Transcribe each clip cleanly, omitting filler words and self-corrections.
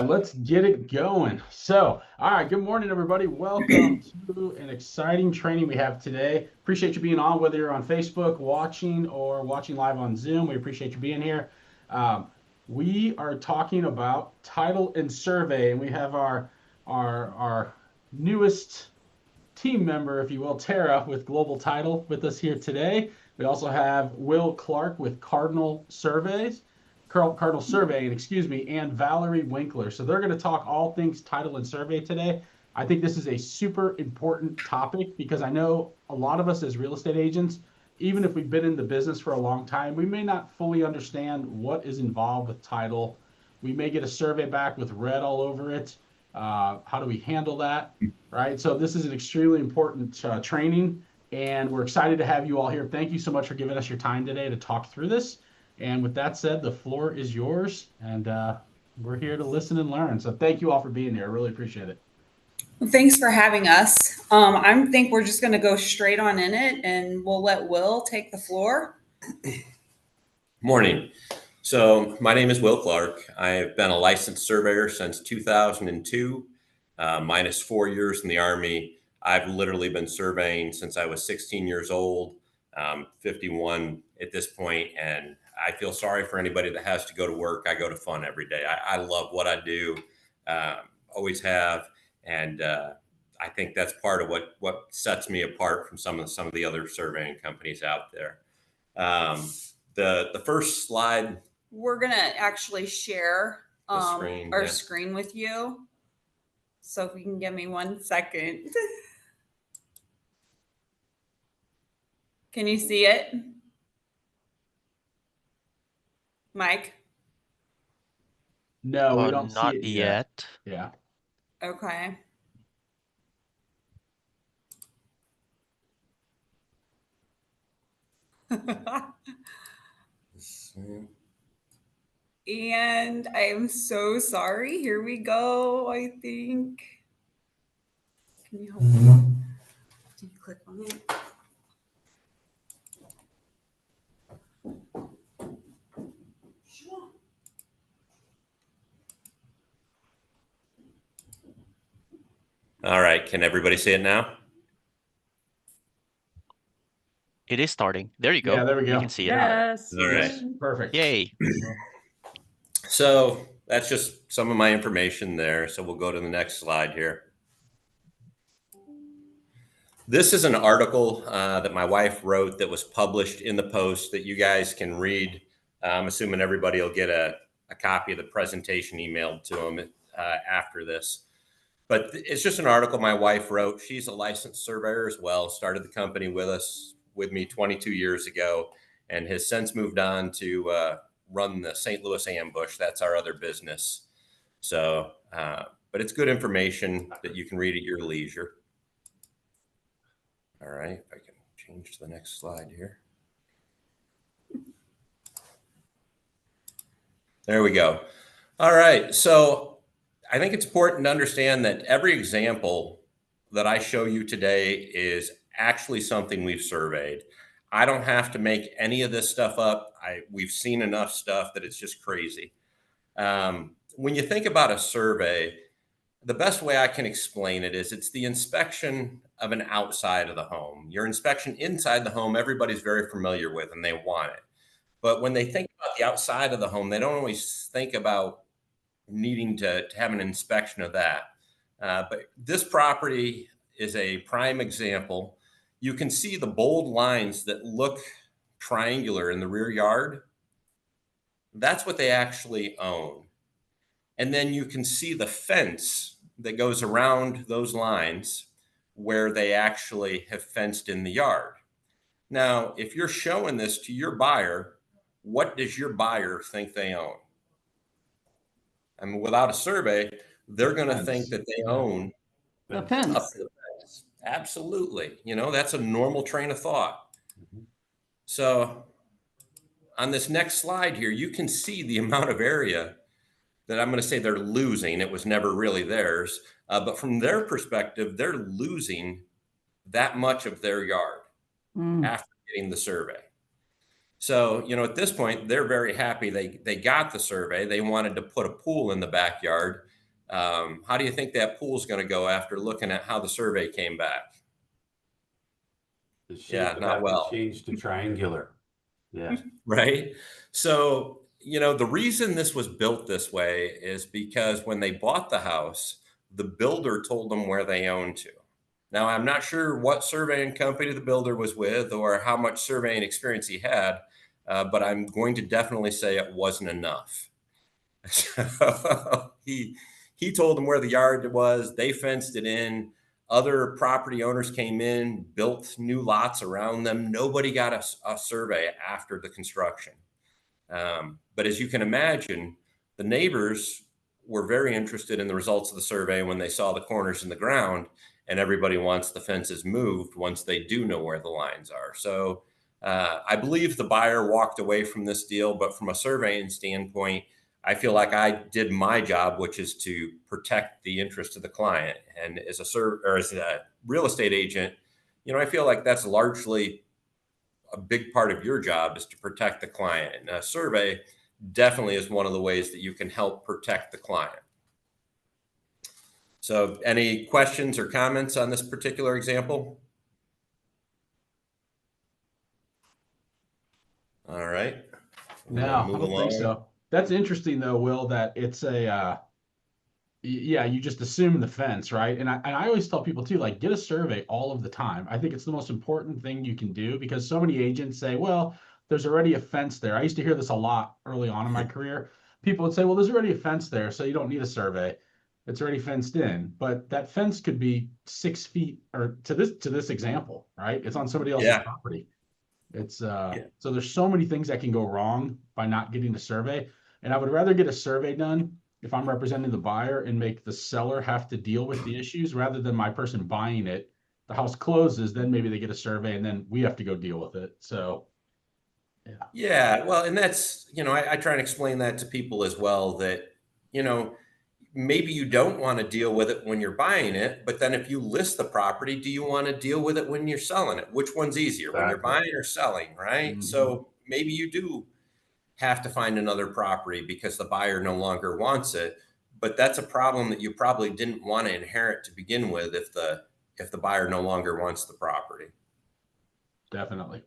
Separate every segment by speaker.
Speaker 1: Let's get it going. All right, good morning, everybody. Welcome to an exciting training we have today. Appreciate you being on, whether you're on Facebook watching or watching live on Zoom. We appreciate you being here. Um, we are talking about title and survey, and we have our newest team member, if you will, Tara with Global Title with us here today. We also have Will Clark with Cardinal Surveying, excuse me, and Valerie Winkler. So they're going to talk all things title and survey today. I think this is a super important topic because I know a lot of us as real estate agents, even if we've been in the business for a long time, we may not fully understand what is involved with title. We may get a survey back with red all over it. How do we handle that? Right. So this is an extremely important training, and we're excited to have you all here. Thank you so much for giving us your time today to talk through this. And with that said, the floor is yours, and we're here to listen and learn. So thank you all for being here. I really appreciate it.
Speaker 2: Well, thanks for having us. I think we're just going to go straight on in it, and we'll let Will take the floor.
Speaker 3: Morning. So my name is Will Clark. I've been a licensed surveyor since 2002, minus 4 years in the Army. I've literally been surveying since I was 16 years old, 51 at this point, and I feel sorry for anybody that has to go to work. I go to fun every day. I love what I do, always have, and I think that's part of what sets me apart from some of the other surveying companies out there. The first slide.
Speaker 2: We're going to actually share
Speaker 3: screen,
Speaker 2: our screen with you. So if you can give me 1 second. Can you see it? Mike?
Speaker 1: No, we don't
Speaker 4: not
Speaker 1: see it
Speaker 4: yet.
Speaker 1: Yeah.
Speaker 2: Okay. And I am so sorry. Here we go, I think. Can you hold on? Do you click on it?
Speaker 3: All right. Can everybody see it now?
Speaker 4: It is starting. There you go.
Speaker 1: Yeah, there we go.
Speaker 4: You can see it.
Speaker 2: Yes.
Speaker 3: All right.
Speaker 1: Perfect.
Speaker 4: Yay.
Speaker 3: So that's just some of my information there. So we'll go to the next slide here. This is an article that my wife wrote that was published in the Post that you guys can read. I'm assuming everybody will get a copy of the presentation emailed to them after this. But it's just an article my wife wrote. She's a licensed surveyor as well, started the company with me 22 years ago, and has since moved on to run the St. Louis Ambush. That's our other business. So, but it's good information that you can read at your leisure. All right, if I can change to the next slide here. There we go. All right, so I think it's important to understand that every example that I show you today is actually something we've surveyed. I don't have to make any of this stuff up. We've seen enough stuff that it's just crazy. When you think about a survey, the best way I can explain it is it's the inspection of an outside of the home. Your inspection inside the home, everybody's very familiar with and they want it. But when they think about the outside of the home, they don't always think about needing to have an inspection of that. But this property is a prime example. You can see the bold lines that look triangular in the rear yard. That's what they actually own. And then you can see the fence that goes around those lines where they actually have fenced in the yard. Now, if you're showing this to your buyer, what does your buyer think they own? I mean, without a survey, they're going to think that they own
Speaker 2: The fence.
Speaker 3: up to the fence. Absolutely. You know, that's a normal train of thought. So on this next slide here, you can see the amount of area that I'm going to say they're losing. It was never really theirs. But from their perspective, they're losing that much of their yard after getting the survey. So, at this point, they're very happy they got the survey. They wanted to put a pool in the backyard. How do you think that pool's going to go after looking at how the survey came back?
Speaker 5: The shape
Speaker 3: Yeah,
Speaker 5: would
Speaker 3: not
Speaker 5: have to
Speaker 3: well.
Speaker 5: change to triangular. Yeah.
Speaker 3: Right? So, the reason this was built this way is because when they bought the house, the builder told them where they owned to. Now, I'm not sure what surveying company the builder was with or how much surveying experience he had, but I'm going to definitely say it wasn't enough. he told them where the yard was. They fenced it in. Other property owners came in, built new lots around them. Nobody got a survey after the construction. But as you can imagine, the neighbors were very interested in the results of the survey when they saw the corners in the ground, and everybody wants the fences moved once they do know where the lines are. So I believe the buyer walked away from this deal, but from a surveying standpoint, I feel like I did my job, which is to protect the interest of the client. And as a real estate agent, I feel like that's largely a big part of your job is to protect the client. And a survey definitely is one of the ways that you can help protect the client. So any questions or comments on this particular example? All right.
Speaker 1: No, I don't think so. That's interesting though, Will, that it's you just assume the fence, right? And I always tell people too, like, get a survey all of the time. I think it's the most important thing you can do because so many agents say, well, there's already a fence there. I used to hear this a lot early on in my career. People would say, well, there's already a fence there, so you don't need a survey. It's already fenced in. But that fence could be 6 feet, or to this example, right? It's on somebody else's property. It's so there's so many things that can go wrong by not getting a survey. And I would rather get a survey done if I'm representing the buyer and make the seller have to deal with the issues rather than my person buying it. The house closes, then maybe they get a survey and then we have to go deal with it. So, yeah.
Speaker 3: Yeah. Well, and that's, I try and explain that to people as well that, maybe you don't want to deal with it when you're buying it, but then if you list the property, do you want to deal with it when you're selling it? Which one's easier, when you're buying or selling, right?
Speaker 1: Mm-hmm.
Speaker 3: So maybe you do have to find another property because the buyer no longer wants it, but that's a problem that you probably didn't want to inherit to begin with if the buyer no longer wants the property.
Speaker 1: Definitely.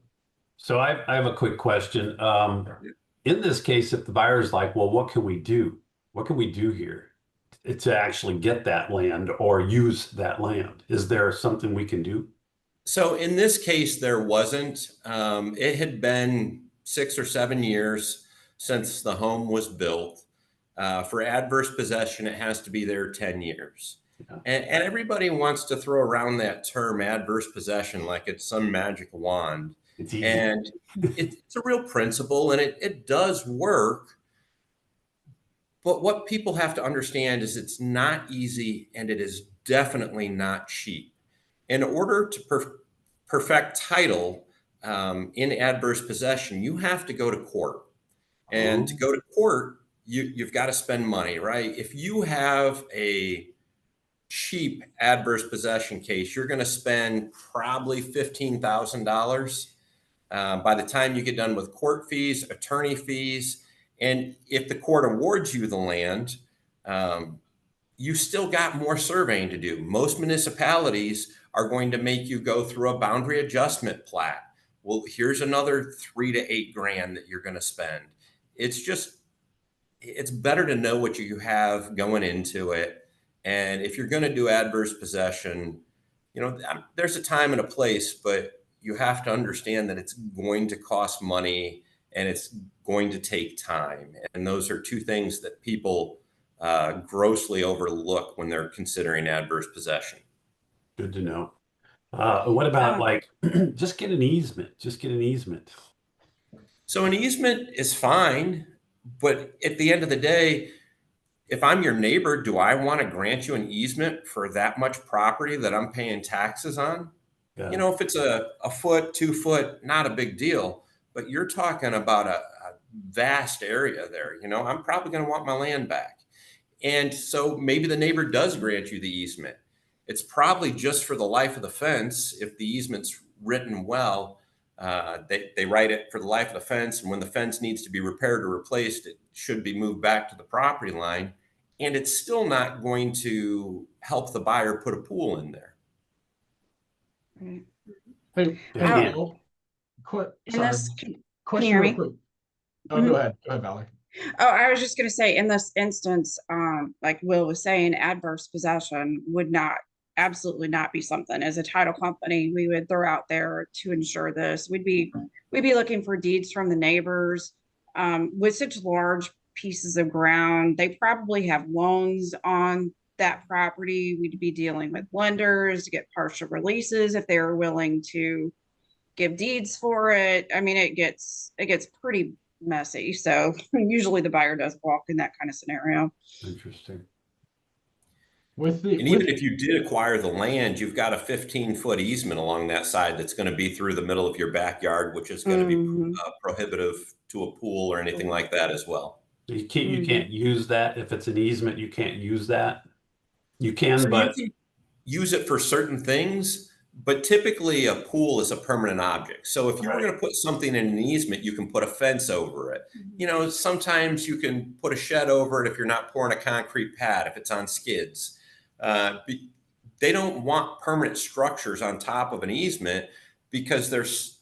Speaker 5: So I have a quick question. In this case, if the buyer's like, well, what can we do? What can we do here to actually get that land or use that land? Is there something we can do?
Speaker 3: So in this case, there wasn't. It had been 6 or 7 years since the home was built. For adverse possession, it has to be there 10 years. Yeah. And everybody wants to throw around that term adverse possession like it's some magic wand.
Speaker 5: It's easy.
Speaker 3: And it's a real principle and it does work. But what people have to understand is it's not easy and it is definitely not cheap. In order to perfect title in adverse possession, you have to go to court. And to go to court, you've got to spend money, right? If you have a cheap adverse possession case, you're going to spend probably $15,000 by the time you get done with court fees, attorney fees. And if the court awards you the land, you still got more surveying to do. Most municipalities are going to make you go through a boundary adjustment plat. Well, here's another $3 to $8 grand that you're going to spend. It's better to know what you have going into it. And if you're going to do adverse possession, there's a time and a place, but you have to understand that it's going to cost money and it's going to take time. And those are two things that people grossly overlook when they're considering adverse possession.
Speaker 5: Good to know. What about like, just get an easement,
Speaker 3: So an easement is fine, but at the end of the day, if I'm your neighbor, do I want to grant you an easement for that much property that I'm paying taxes on? Yeah. If it's a foot, 2 foot, not a big deal, but you're talking about a vast area there. I'm probably going to want my land back. And so maybe the neighbor does grant you the easement. It's probably just for the life of the fence if the easement's written well. They write it for the life of the fence, and when the fence needs to be repaired or replaced, it should be moved back to the property line, and it's still not going to help the buyer put a pool in there.
Speaker 2: Right.
Speaker 1: Hey,
Speaker 5: Yeah.
Speaker 1: Will,
Speaker 2: In
Speaker 1: sorry,
Speaker 2: this, can you
Speaker 1: question
Speaker 2: hear
Speaker 1: real
Speaker 2: me?
Speaker 1: quick. Oh,
Speaker 2: Mhm.
Speaker 1: go ahead, Valerie.
Speaker 2: Oh, I was just going to say, in this instance, like Will was saying, adverse possession would absolutely not be something as a title company we would throw out there to ensure this. We'd be looking for deeds from the neighbors. With such large pieces of ground, they probably have loans on that property. We'd be dealing with lenders to get partial releases if they were willing to give deeds for it. I mean, it gets pretty messy. So usually the buyer does walk in that kind of scenario.
Speaker 5: Interesting.
Speaker 1: With
Speaker 3: And even if you did acquire the land, you've got a 15-foot easement along that side that's going to be through the middle of your backyard, which is going to be prohibitive to a pool or anything like that as well.
Speaker 5: You can't use that if it's an easement. You can't use that. You can,
Speaker 3: So
Speaker 5: but
Speaker 3: you can use it for certain things, but typically a pool is a permanent object. So if you were going to put something in an easement, you can put a fence over it. You know, sometimes you can put a shed over it if you're not pouring a concrete pad, if it's on skids. They don't want permanent structures on top of an easement because there's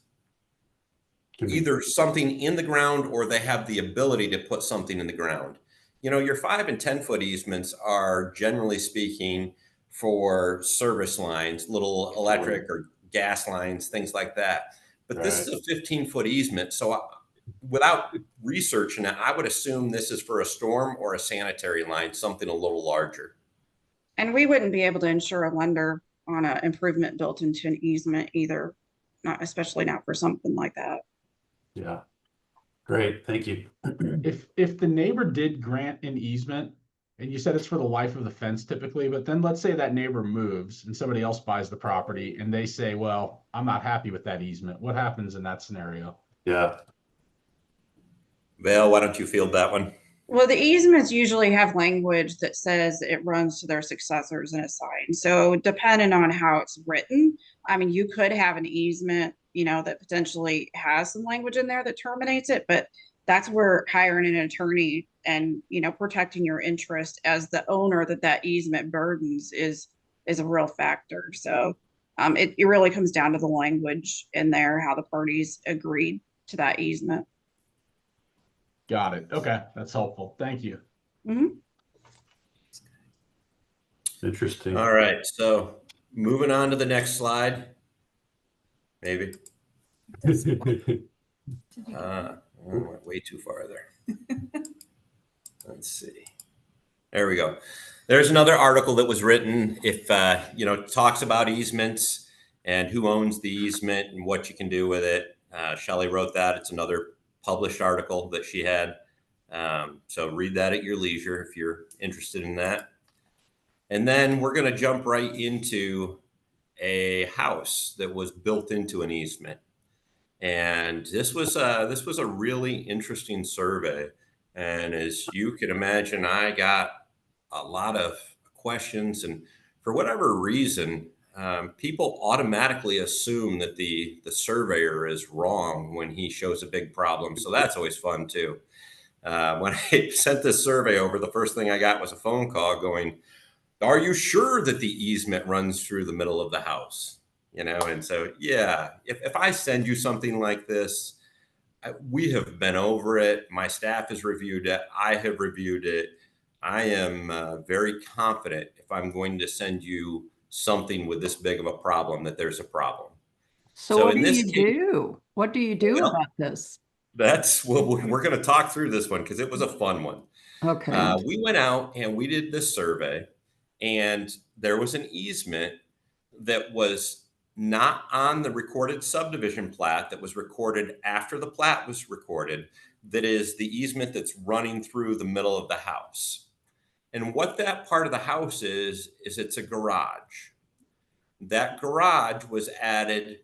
Speaker 3: either something in the ground or they have the ability to put something in the ground. You know, your 5 and 10-foot easements are generally speaking for service lines, little electric or gas lines, things like that. But this is a 15-foot easement. So without researching it, I would assume this is for a storm or a sanitary line, something a little larger.
Speaker 2: And we wouldn't be able to insure a lender on an improvement built into an easement either, especially not for something like that.
Speaker 5: yeah. Great, thank you.
Speaker 1: If the neighbor did grant an easement, and you said it's for the life of the fence typically, but then let's say that neighbor moves and somebody else buys the property and they say, well, I'm not happy with that easement. What happens in that scenario?
Speaker 5: Yeah.
Speaker 3: Val, why don't you field that one?
Speaker 2: Well, the easements usually have language that says it runs to their successors and assigns. So depending on how it's written, I mean, you could have an easement, you know, that potentially has some language in there that terminates it, but that's where hiring an attorney and, you know, protecting your interest as the owner that easement burdens is a real factor. So it really comes down to the language in there, how the parties agreed to that easement.
Speaker 1: Got it. Okay, that's helpful. Thank you.
Speaker 5: Interesting.
Speaker 3: All right, so moving on to the next slide, maybe. Went way too far there. Let's see. There we go. There's another article that was written. If you know, talks about easements and who owns the easement and what you can do with it. Shelley wrote that. It's another published article that she had. So read that at your leisure if you're interested in that. And then we're going to jump right into a house that was built into an easement. And this was a really interesting survey. And as you can imagine, I got a lot of questions. And for whatever reason, people automatically assume that the surveyor is wrong when he shows a big problem. So that's always fun too. When I sent this survey over, the first thing I got was a phone call going, "Are you sure that the easement runs through the middle of the house?" You know, and so, yeah, if I send you something like this, we have been over it. My staff has reviewed it. I have reviewed it. I am very confident if I'm going to send you something with this big of a problem, that there's a problem.
Speaker 6: So what do you do? What do you do about this?
Speaker 3: That's what we're going to talk through this one because it was a fun one.
Speaker 6: Okay.
Speaker 3: We went out and we did this survey, and there was an easement that was not on the recorded subdivision plat that was recorded after the plat was recorded. That is the easement that's running through the middle of the house. And what that part of the house is it's a garage. That garage was added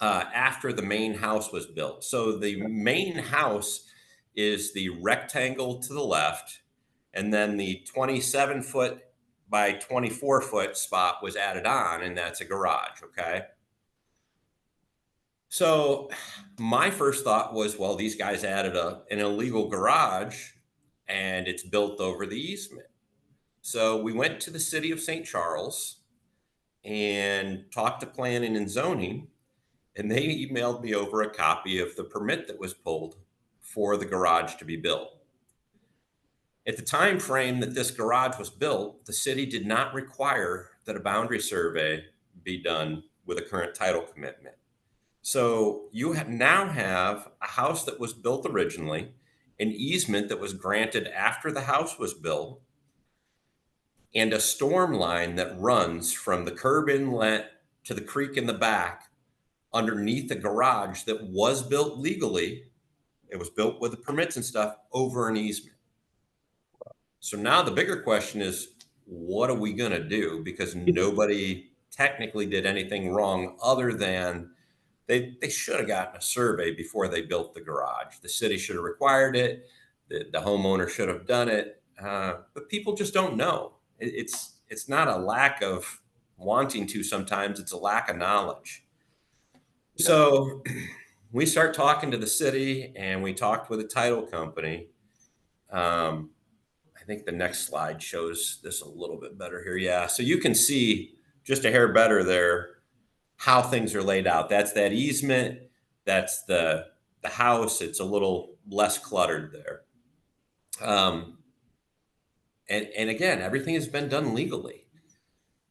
Speaker 3: after the main house was built. So the main house is the rectangle to the left, and then the 27-foot by 24-foot spot was added on, and that's a garage, okay? So my first thought was, well, these guys added an illegal garage and it's built over the easement. So we went to the city of St. Charles and talked to planning and zoning, and they emailed me over a copy of the permit that was pulled for the garage to be built. At the time frame that this garage was built, the city did not require that a boundary survey be done with a current title commitment. So you now have a house that was built originally, an easement that was granted after the house was built, and a storm line that runs from the curb inlet to the creek in the back underneath the garage that was built legally. It was built with the permits and stuff over an easement. So now the bigger question is, what are we going to do? Because nobody technically did anything wrong other than they should have gotten a survey before they built the garage. The city should have required it. The homeowner should have done it. But people just don't know. It's not a lack of wanting to sometimes, it's a lack of knowledge. So we start talking to the city and we talked with a title company. I think the next slide shows this a little bit better here. Yeah, so you can see just a hair better there how things are laid out. That's that easement. That's the house. It's a little less cluttered there. And again, everything has been done legally.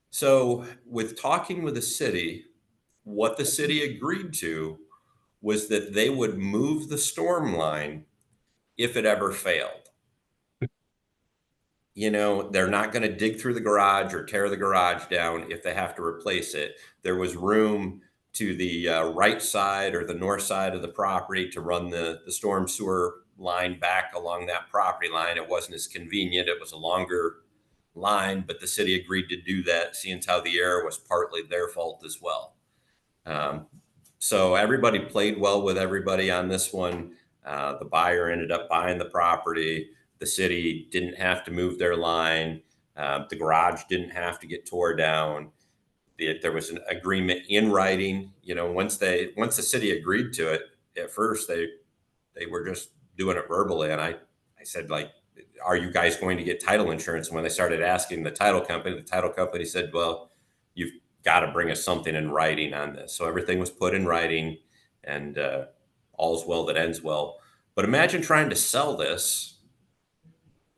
Speaker 3: So with talking with the city, what the city agreed to was that they would move the storm line if it ever failed. You know, they're not going to dig through the garage or tear the garage down if they have to replace it. There was room to the right side or the north side of the property to run the storm sewer line back along that property line. It wasn't as convenient. It was a longer line, but the city agreed to do that, seeing how the error was partly their fault as well. So everybody played well with everybody on this one. The buyer ended up buying the property. The city didn't have to move their line. The garage didn't have to get tore down. There was an agreement in writing. You know, once the city agreed to it, at first they were just doing it verbally. And I said, like, are you guys going to get title insurance? And when they started asking the title company said, well, you've got to bring us something in writing on this. So everything was put in writing, and all's well that ends well. But imagine trying to sell this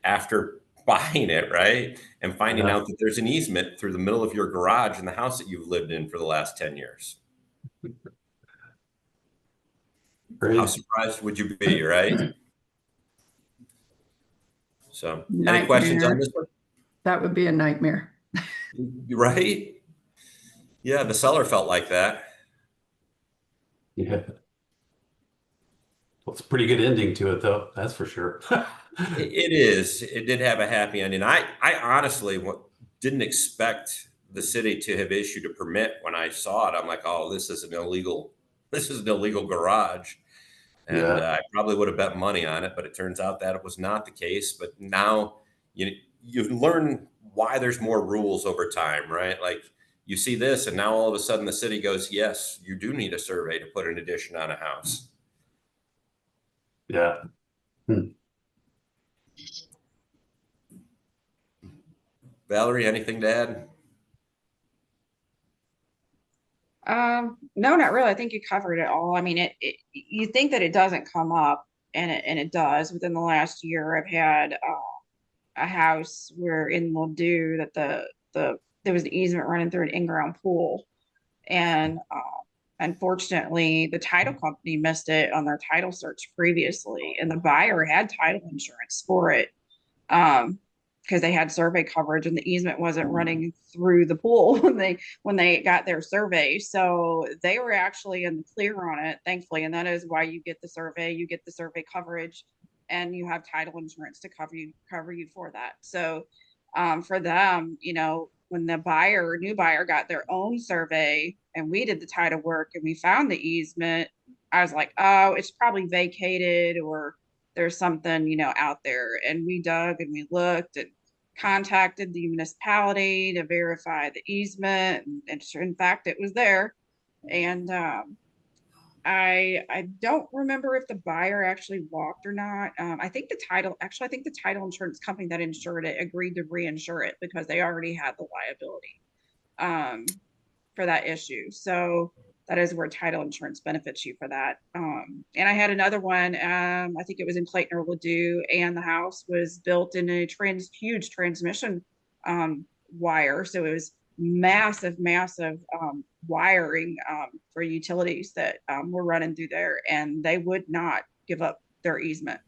Speaker 3: after buying it, right? And finding out that there's an easement through the middle of your garage in the house that you've lived in for the last 10 years. Great. How surprised would you be, right? So, any questions on this one?
Speaker 6: That would be a nightmare.
Speaker 3: Right? Yeah, the seller felt like that.
Speaker 5: Yeah. Well, it's a pretty good ending to it, though. That's for sure.
Speaker 3: It is. It did have a happy ending. I honestly didn't expect the city to have issued a permit when I saw it. I'm like, oh, this is an illegal garage. And I probably would have bet money on it, but it turns out that it was not the case. But now you learn why there's more rules over time, right? Like you see this, and now all of a sudden the city goes, yes, you do need a survey to put an addition on a house.
Speaker 5: Yeah.
Speaker 3: Valerie, anything to add?
Speaker 2: No, not really. I think you covered it all. I mean, you think that it doesn't come up, and it does. Within the last year, I've had a house where in Ladue that there was an easement running through an in-ground pool, and unfortunately, the title company missed it on their title search previously, and the buyer had title insurance for it. Because they had survey coverage and the easement wasn't running through the pool when they got their survey. So they were actually in the clear on it, thankfully. And that is why you get the survey coverage, and you have title insurance to cover you for that. So for them, you know, when the new buyer got their own survey and we did the title work and we found the easement, I was like, oh, it's probably vacated or there's something, you know, out there. And we dug and we looked and contacted the municipality to verify the easement, and in fact it was there. And I don't remember if the buyer actually walked or not. I think the title insurance company that insured it agreed to reinsure it because they already had the liability for that issue. So that is where title insurance benefits you for that. And I had another one. I think it was in Clayton or Ladue, and the house was built in a huge transmission wire. So it was massive wiring for utilities that were running through there, and they would not give up their easement.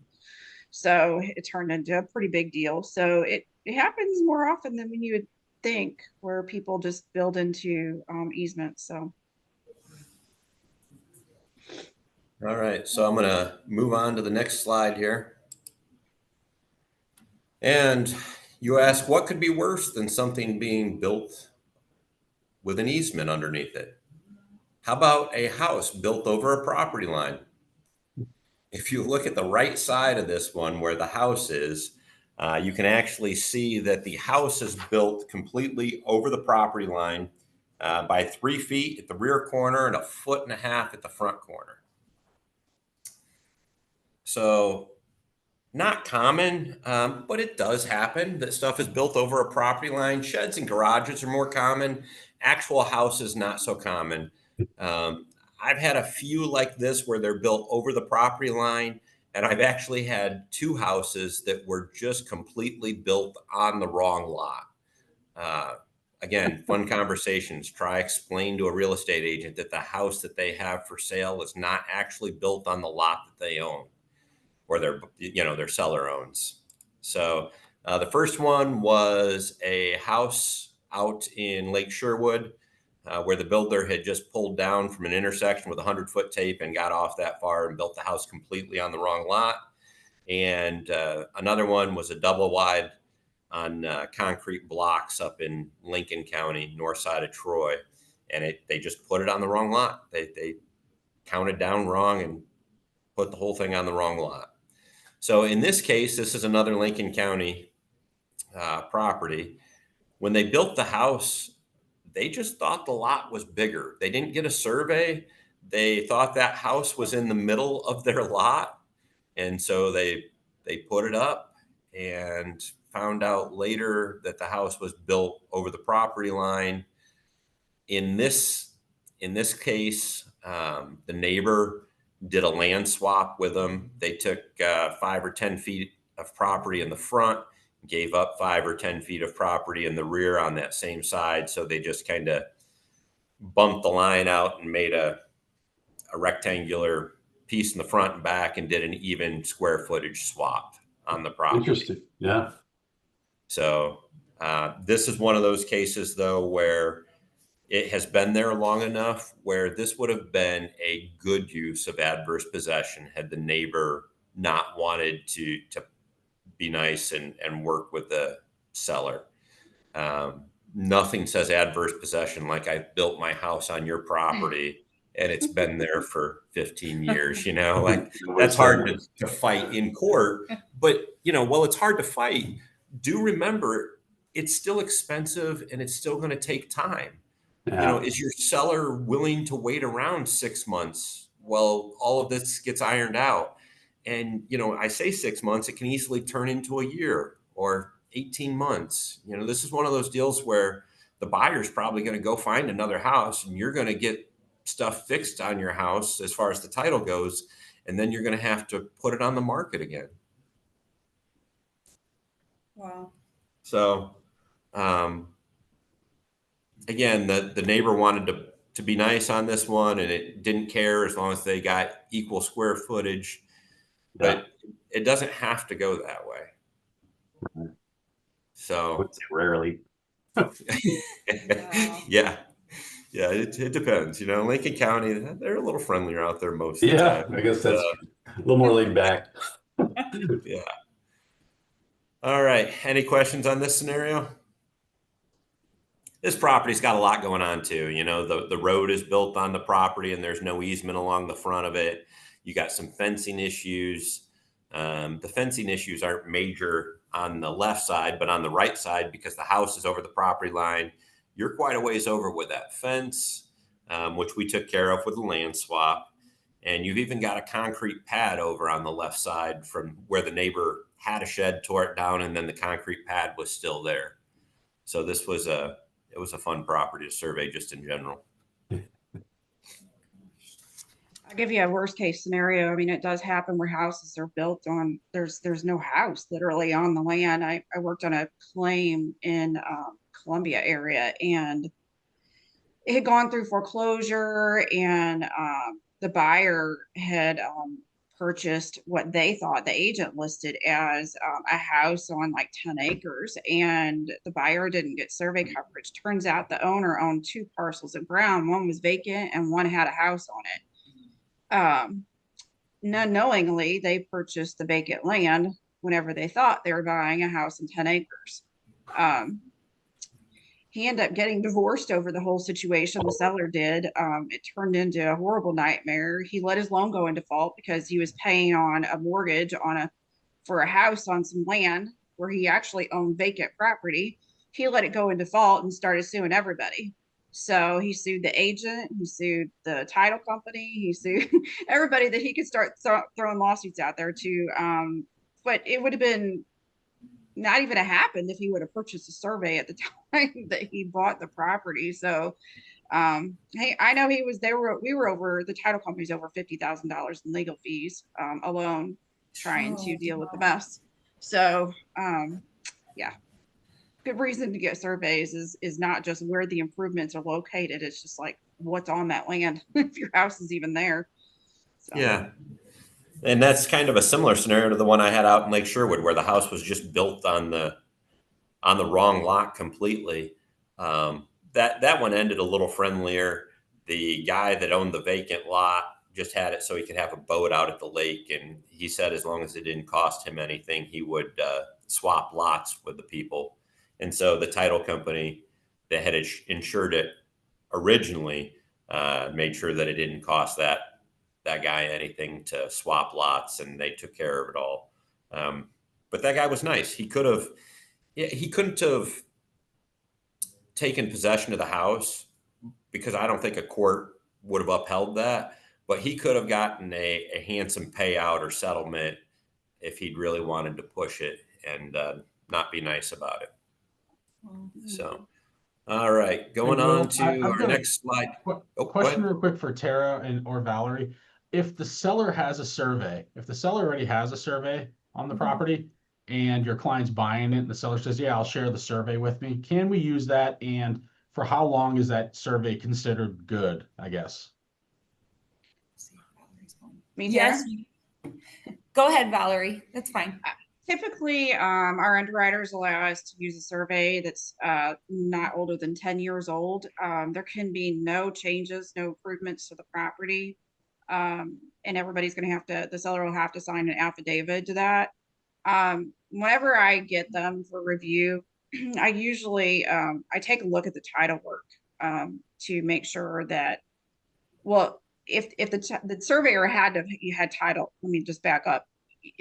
Speaker 2: So it turned into a pretty big deal. So it happens more often than when you would think, where people just build into easements. So
Speaker 3: All right, so I'm gonna move on to the next slide here. And you ask, what could be worse than something being built with an easement underneath it? How about a house built over a property line? If you look at the right side of this one where the house is, you can actually see that the house is built completely over the property line by 3 feet at the rear corner and 1.5 feet at the front corner. So not common, but it does happen that stuff is built over a property line. Sheds and garages are more common. Actual houses, not so common. I've had a few like this where they're built over the property line, and I've actually had 2 houses that were just completely built on the wrong lot. Again, fun conversations. Try explain to a real estate agent that the house that they have for sale is not actually built on the lot that they own, or their seller owns. So the first one was a house out in Lake Sherwood, where the builder had just pulled down from an intersection with 100-foot tape and got off that far and built the house completely on the wrong lot. And another one was a double wide on concrete blocks up in Lincoln County, north side of Troy. And they just put it on the wrong lot. They counted down wrong and put the whole thing on the wrong lot. So in this case, this is another Lincoln County property. When they built the house, they just thought the lot was bigger. They didn't get a survey. They thought that house was in the middle of their lot. And so they put it up and found out later that the house was built over the property line. In this case, the neighbor did a land swap with them. They took 5 or 10 feet of property in the front, gave up 5 or 10 feet of property in the rear on that same side. So they just kind of bumped the line out and made a rectangular piece in the front and back and did an even square footage swap on the property.
Speaker 5: Interesting. Yeah.
Speaker 3: So this is one of those cases, though, where it has been there long enough where this would have been a good use of adverse possession had the neighbor not wanted to be nice and work with the seller. Nothing says adverse possession like I built my house on your property and it's been there for 15 years, like that's hard to fight in court. But, while it's hard to fight, do remember it's still expensive and it's still going to take time.
Speaker 5: Yeah.
Speaker 3: Is your seller willing to wait around 6 months while all of this gets ironed out? And, I say 6 months, it can easily turn into a year or 18 months. This is one of those deals where the buyer's probably going to go find another house and you're going to get stuff fixed on your house as far as the title goes. And then you're going to have to put it on the market again.
Speaker 2: wow.
Speaker 3: So, again, the neighbor wanted to be nice on this one, and it didn't care as long as they got equal square footage. But it doesn't have to go that way.
Speaker 5: Right.
Speaker 3: So
Speaker 5: rarely.
Speaker 3: yeah, it depends. Lincoln County, they're a little friendlier out there most of the time.
Speaker 5: I guess that's a little more laid back.
Speaker 3: Yeah. All right. Any questions on this scenario? This property's got a lot going on too. The road is built on the property and there's no easement along the front of it. You got some fencing issues. The fencing issues aren't major on the left side, but on the right side, because the house is over the property line, you're quite a ways over with that fence, which we took care of with the land swap. And you've even got a concrete pad over on the left side from where the neighbor had a shed, tore it down, and then the concrete pad was still there. So it was a fun property to survey just in general.
Speaker 2: I'll give you a worst case scenario. I mean, it does happen where houses are built on, there's no house literally on the land. I worked on a claim in Columbia area, and it had gone through foreclosure, and the buyer had purchased what they thought the agent listed as a house on like 10 acres, and the buyer didn't get survey coverage. Turns out the owner owned 2 parcels of ground. One was vacant and one had a house on it. Unknowingly, they purchased the vacant land whenever they thought they were buying a house in 10 acres. He ended up getting divorced over the whole situation. The seller did. It turned into a horrible nightmare. He let his loan go in default because he was paying on a mortgage for a house on some land where he actually owned vacant property. He let it go in default and started suing everybody. So he sued the agent, he sued the title company, he sued everybody that he could start throwing lawsuits out there to. But it would have been not even happened if he would have purchased a survey at the time that he bought the property. So, hey, I know we were over, the title company's over $50,000 in legal fees alone trying to deal with the mess. So, yeah. Good reason to get surveys is not just where the improvements are located. It's just like what's on that land, if your house is even there. So.
Speaker 3: Yeah. And that's kind of a similar scenario to the one I had out in Lake Sherwood, where the house was just built on the wrong lot completely. That one ended a little friendlier. The guy that owned the vacant lot just had it so he could have a boat out at the lake. And he said as long as it didn't cost him anything, he would swap lots with the people. And so the title company that had insured it originally made sure that it didn't cost that guy anything to swap lots, and they took care of it all. But that guy was nice. He couldn't have taken possession of the house because I don't think a court would have upheld that, but he could have gotten a handsome payout or settlement if he'd really wanted to push it and not be nice about it. So, all right, going on to our next slide.
Speaker 1: Question real quick for Tara or Valerie. If the seller has a survey, if the seller already has a survey on the property and your client's buying it and the seller says, yeah, I'll share the survey with me, can we use that? And for how long is that survey considered good, I guess?
Speaker 7: Yes. Go ahead, Valerie. That's fine.
Speaker 2: Typically, our underwriters allow us to use a survey that's not older than 10 years old. There can be no changes, no improvements to the property. And everybody's going to the seller will have to sign an affidavit to that. Whenever I get them for review, I usually, I take a look at the title work to make sure that, well, if the surveyor had title, let me just back up.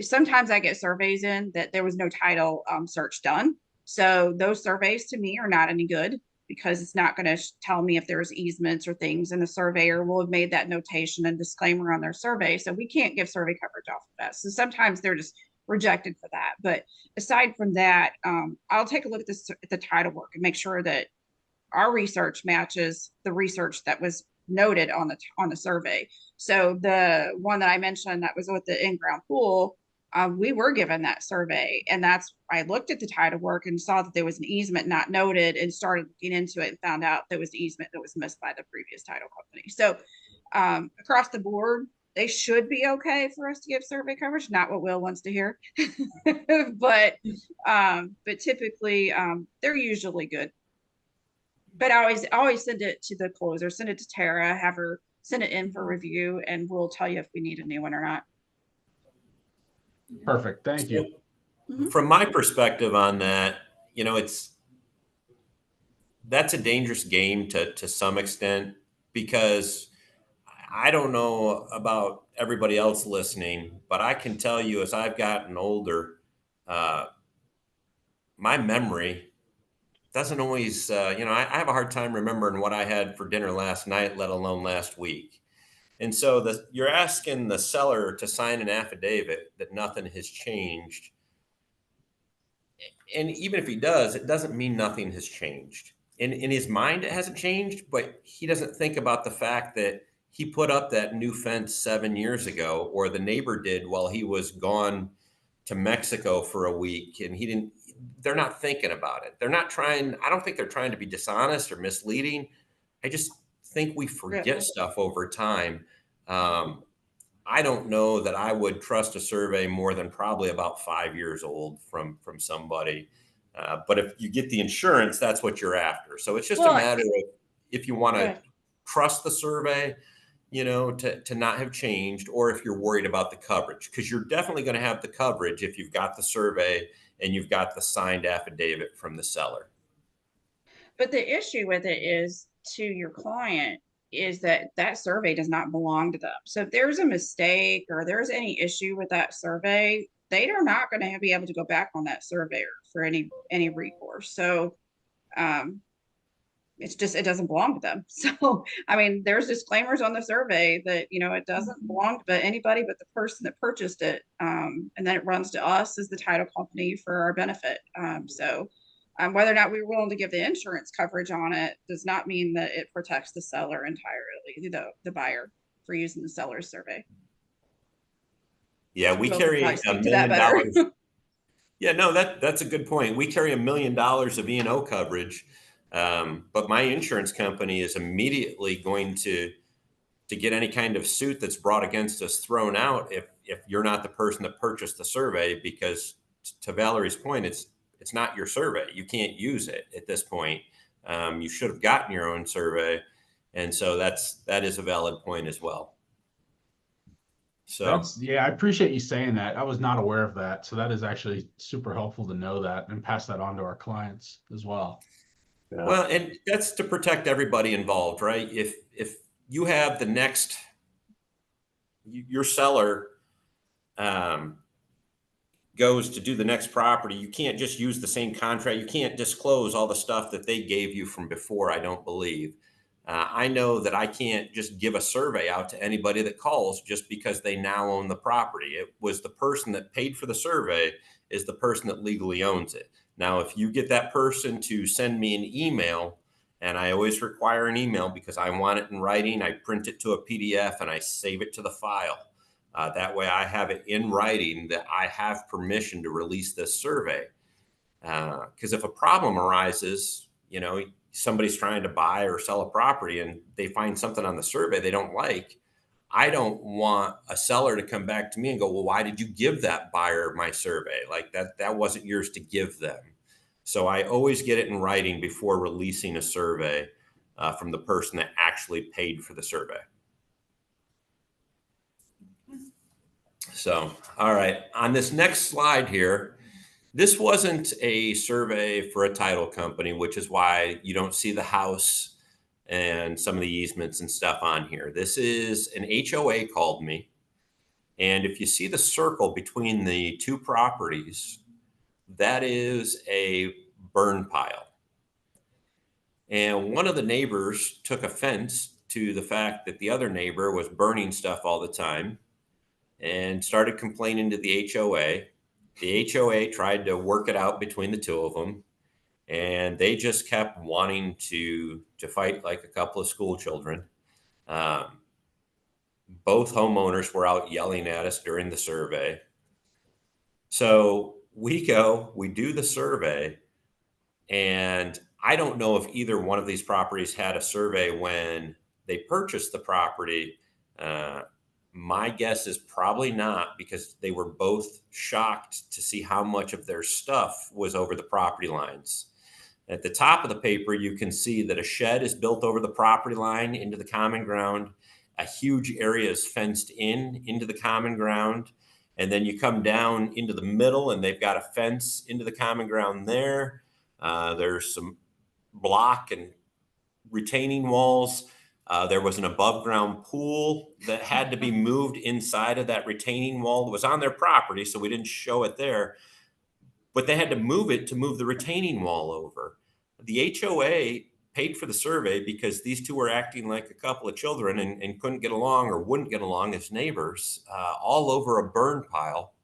Speaker 2: Sometimes I get surveys in that there was no title search done. So those surveys to me are not any good because it's not going to tell me if there's easements or things, and the surveyor will have made that notation and disclaimer on their survey. So we can't give survey coverage off of that. So sometimes they're just rejected for that. But aside from that, I'll take a look at the title work and make sure that our research matches the research that was noted on the survey. So the one that I mentioned that was with the in-ground pool, we were given that survey, and I looked at the title work and saw that there was an easement not noted and started looking into it and found out there was an easement that was missed by the previous title company. So across the board, they should be okay for us to give survey coverage. Not what Will wants to hear, but typically they're usually good. But I always send it to the closer, send it to Tara, have her send it in for review, and we'll tell you if we need a new one or not.
Speaker 1: Perfect. Thank you.
Speaker 3: From my perspective on that, that's a dangerous game to some extent, because I don't know about everybody else listening, but I can tell you as I've gotten older, my memory doesn't always, I have a hard time remembering what I had for dinner last night, let alone last week. And so you're asking the seller to sign an affidavit that nothing has changed. And even if he does, it doesn't mean nothing has changed. In his mind, it hasn't changed, but he doesn't think about the fact that he put up that new fence 7 years ago, or the neighbor did while he was gone to Mexico for a week, and he didn't. They're not thinking about it. They're not trying. I don't think they're trying to be dishonest or misleading. I just think we forget stuff over time. I don't know that I would trust a survey more than probably about 5 years old from somebody. But if you get the insurance, that's what you're after. So it's just a matter of if you want to trust the survey, to not have changed, or if you're worried about the coverage, because you're definitely going to have the coverage if you've got the survey and you've got the signed affidavit from the seller.
Speaker 2: But the issue with it is, to your client, is that survey does not belong to them. So if there's a mistake or there's any issue with that survey, they are not going to be able to go back on that surveyor for any recourse. So it's just, it doesn't belong to them. So, I mean, there's disclaimers on the survey that, it doesn't belong to anybody but the person that purchased it. And then it runs to us as the title company for our benefit. Whether or not we're willing to give the insurance coverage on it does not mean that it protects the seller entirely, the buyer, for using the seller's survey.
Speaker 3: Yeah, we carry $1 million. Yeah, no, that's a good point. We carry $1 million of E&O coverage, but my insurance company is immediately going to get any kind of suit that's brought against us thrown out if you're not the person that purchased the survey, because to Valerie's point, it's not your survey. You can't use it at this point. You should have gotten your own survey. And so that is a valid point as well. So
Speaker 1: I appreciate you saying that. I was not aware of that. So that is actually super helpful to know that and pass that on to our clients as well.
Speaker 5: Yeah.
Speaker 3: Well, and that's to protect everybody involved, right? If you have your seller goes to do the next property, you can't just use the same contract. You can't disclose all the stuff that they gave you from before, I don't believe. I know that I can't just give a survey out to anybody that calls just because they now own the property. It was the person that paid for the survey is the person that legally owns it. Now, if you get that person to send me an email, and I always require an email because I want it in writing, I print it to a PDF and I save it to the file. That way I have it in writing that I have permission to release this survey. Because if a problem arises, somebody's trying to buy or sell a property and they find something on the survey they don't like, I don't want a seller to come back to me and go, well, why did you give that buyer my survey? Like that wasn't yours to give them. So I always get it in writing before releasing a survey from the person that actually paid for the survey. So, all right, on this next slide here, this wasn't a survey for a title company, which is why you don't see the house and some of the easements and stuff on here. This is an HOA called me. And if you see the circle between the two properties, that is a burn pile. And one of the neighbors took offense to the fact that the other neighbor was burning stuff all the time and started complaining to the HOA. The HOA tried to work it out between the two of them, and they just kept wanting to fight like a couple of school children. Both homeowners were out yelling at us during the survey. So we do the survey, and I don't know if either one of these properties had a survey when they purchased the property. My guess is probably not, because they were both shocked to see how much of their stuff was over the property lines. At the top of the paper, you can see that a shed is built over the property line into the common ground. A huge area is fenced into the common ground. And then you come down into the middle and they've got a fence into the common ground there. There's some block and retaining walls. There was an above ground pool that had to be moved inside of that retaining wall. It was on their property, so we didn't show it there, but they had to move it to move the retaining wall over. The HOA paid for the survey because these two were acting like a couple of children and couldn't get along or wouldn't get along as neighbors, all over a burn pile.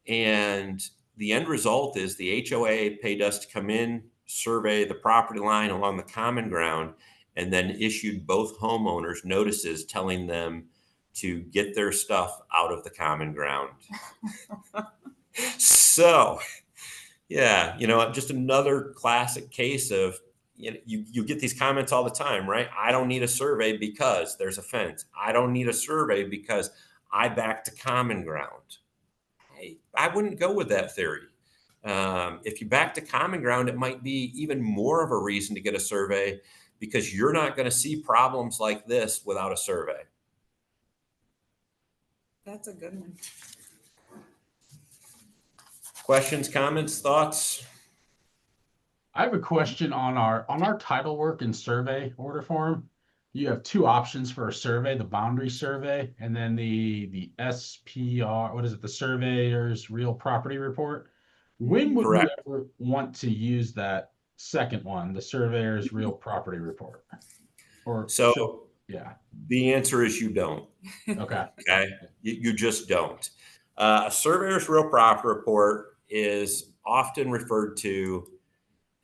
Speaker 3: And the end result is the HOA paid us to come in, survey the property line along the common ground, and then issued both homeowners notices telling them to get their stuff out of the common ground. So, yeah, just another classic case of, you get these comments all the time, right? I don't need a survey because there's a fence. I don't need a survey because I back to common ground. I wouldn't go with that theory. If you back to common ground, it might be even more of a reason to get a survey because you're not going to see problems like this without a survey.
Speaker 7: That's a good one.
Speaker 3: Questions, comments, thoughts?
Speaker 1: I have a question on our title work and survey order form. You have two options for a survey, the boundary survey, and then the SPR, what is it? The surveyor's real property report. When would we
Speaker 3: Correct.
Speaker 1: ever want to use that second one, the surveyor's real property report? Or
Speaker 3: So
Speaker 1: yeah.
Speaker 3: the answer is you don't.
Speaker 1: Okay.
Speaker 3: Okay. You just don't. A surveyor's real property report is often referred to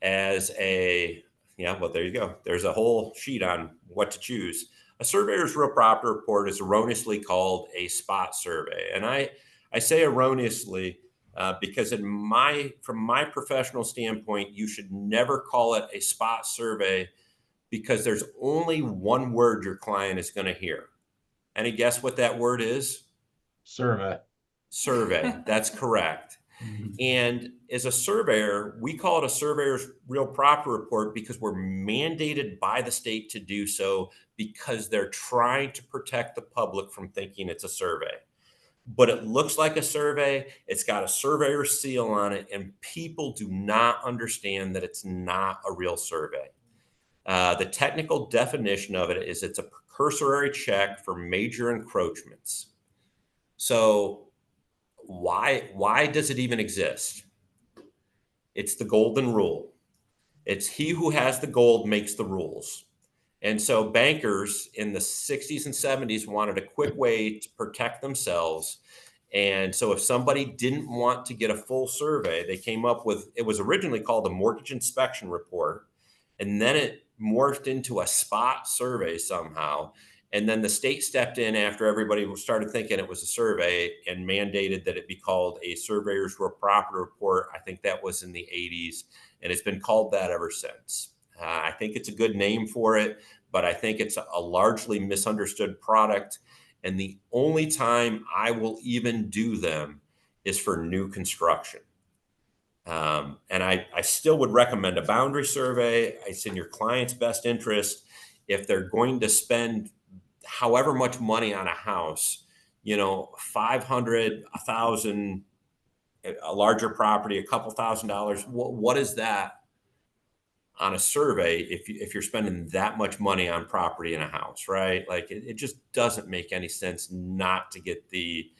Speaker 3: as well, there you go. There's a whole sheet on what to choose. A surveyor's real property report is erroneously called a spot survey. And I say erroneously because from my professional standpoint, you should never call it a spot survey because there's only one word your client is going to hear. Any guess what that word is?
Speaker 1: Survey.
Speaker 3: Survey. That's correct. And as a surveyor, we call it a surveyor's real property report because we're mandated by the state to do so because they're trying to protect the public from thinking it's a survey. But it looks like a survey. It's got a surveyor's seal on it, and people do not understand that it's not a real survey. The technical definition of it is it's a cursory check for major encroachments. So why does it even exist? It's the golden rule. It's he who has the gold makes the rules. And so bankers in the 60s and 70s wanted a quick way to protect themselves. And so if somebody didn't want to get a full survey, they came up with, it was originally called a mortgage inspection report. And then it morphed into a spot survey somehow. And then the state stepped in after everybody started thinking it was a survey and mandated that it be called a surveyor's real property report. I think that was in the 80s, and it's been called that ever since. I think it's a good name for it, but I think it's a largely misunderstood product. And the only time I will even do them is for new construction. And I still would recommend a boundary survey. It's in your client's best interest. If they're going to spend however much money on a house, $500, $1,000, a larger property, a couple $1,000, what is that on a survey if you're spending that much money on property in a house, right? Like it just doesn't make any sense not to get the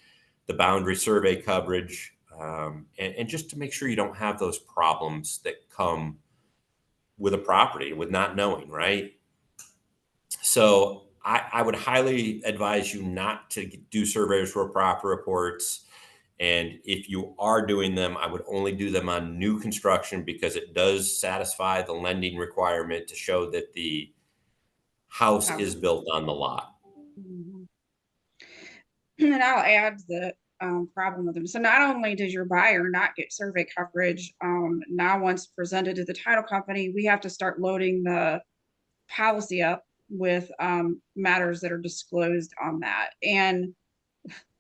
Speaker 3: boundary survey coverage, and just to make sure you don't have those problems that come with a property with not knowing, right? So I would highly advise you not to do surveyors real property reports. And if you are doing them, I would only do them on new construction because it does satisfy the lending requirement to show that the house is built on the lot.
Speaker 2: Mhm. And I'll add the problem with them. So not only does your buyer not get survey coverage, now once presented to the title company, we have to start loading the policy up with matters that are disclosed on that. And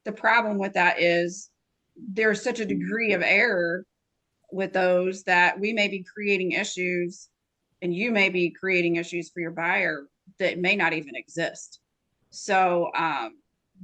Speaker 2: the problem with that is there's such a degree of error with those that we may be creating issues and you may be creating issues for your buyer that may not even exist. So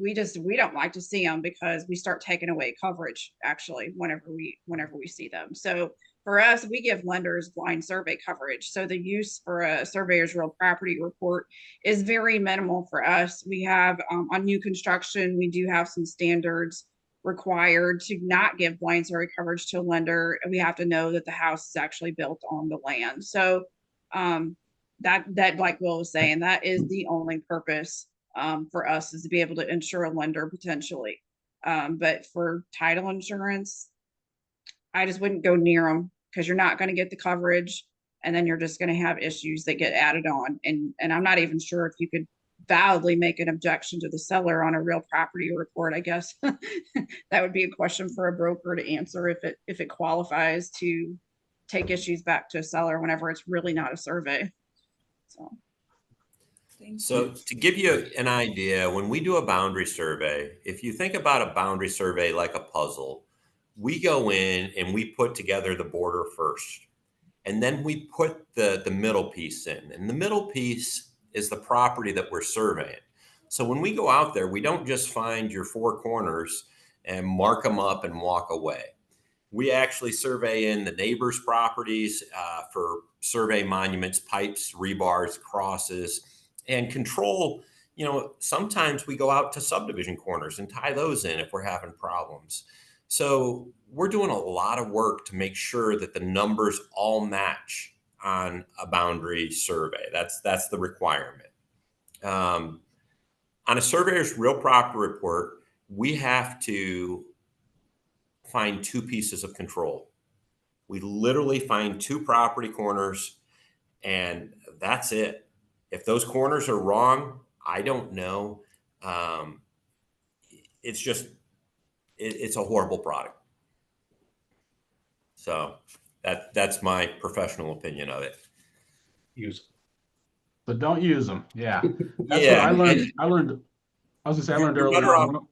Speaker 2: we don't like to see them because we start taking away coverage actually whenever we see them. So for us, we give lenders blind survey coverage. So the use for a surveyor's real property report is very minimal for us. We have on new construction, we do have some standards required to not give blind survey coverage to a lender, and we have to know that the house is actually built on the land. So that like Will was saying, that is the only purpose for us, is to be able to insure a lender potentially. But for title insurance, I just wouldn't go near them, because you're not going to get the coverage, and then you're just going to have issues that get added on. And I'm not even sure if you could validly make an objection to the seller on a real property report. I guess that would be a question for a broker to answer, if it qualifies to take issues back to a seller whenever it's really not a survey.
Speaker 3: So to give you an idea, when we do a boundary survey, if you think about a boundary survey like a puzzle, we go in and we put together the border first, and then we put the middle piece in, and the middle piece is the property that we're surveying. So when we go out there, we don't just find your four corners and mark them up and walk away. We actually survey in the neighbors' properties for survey monuments, pipes, rebars, crosses, and control. You know, sometimes we go out to subdivision corners and tie those in if we're having problems. So we're doing a lot of work to make sure that the numbers all match on a boundary survey. That's the requirement. On a surveyor's real property report, we have to find two pieces of control. We literally find two property corners, and that's it. If those corners are wrong, I don't know. It's just, it's a horrible product. So that's my professional opinion of it.
Speaker 5: Use.
Speaker 1: But don't use them. Yeah. That's
Speaker 3: Yeah,
Speaker 1: what I learned. I was gonna say, I learned
Speaker 3: You're
Speaker 1: early
Speaker 3: better
Speaker 1: on.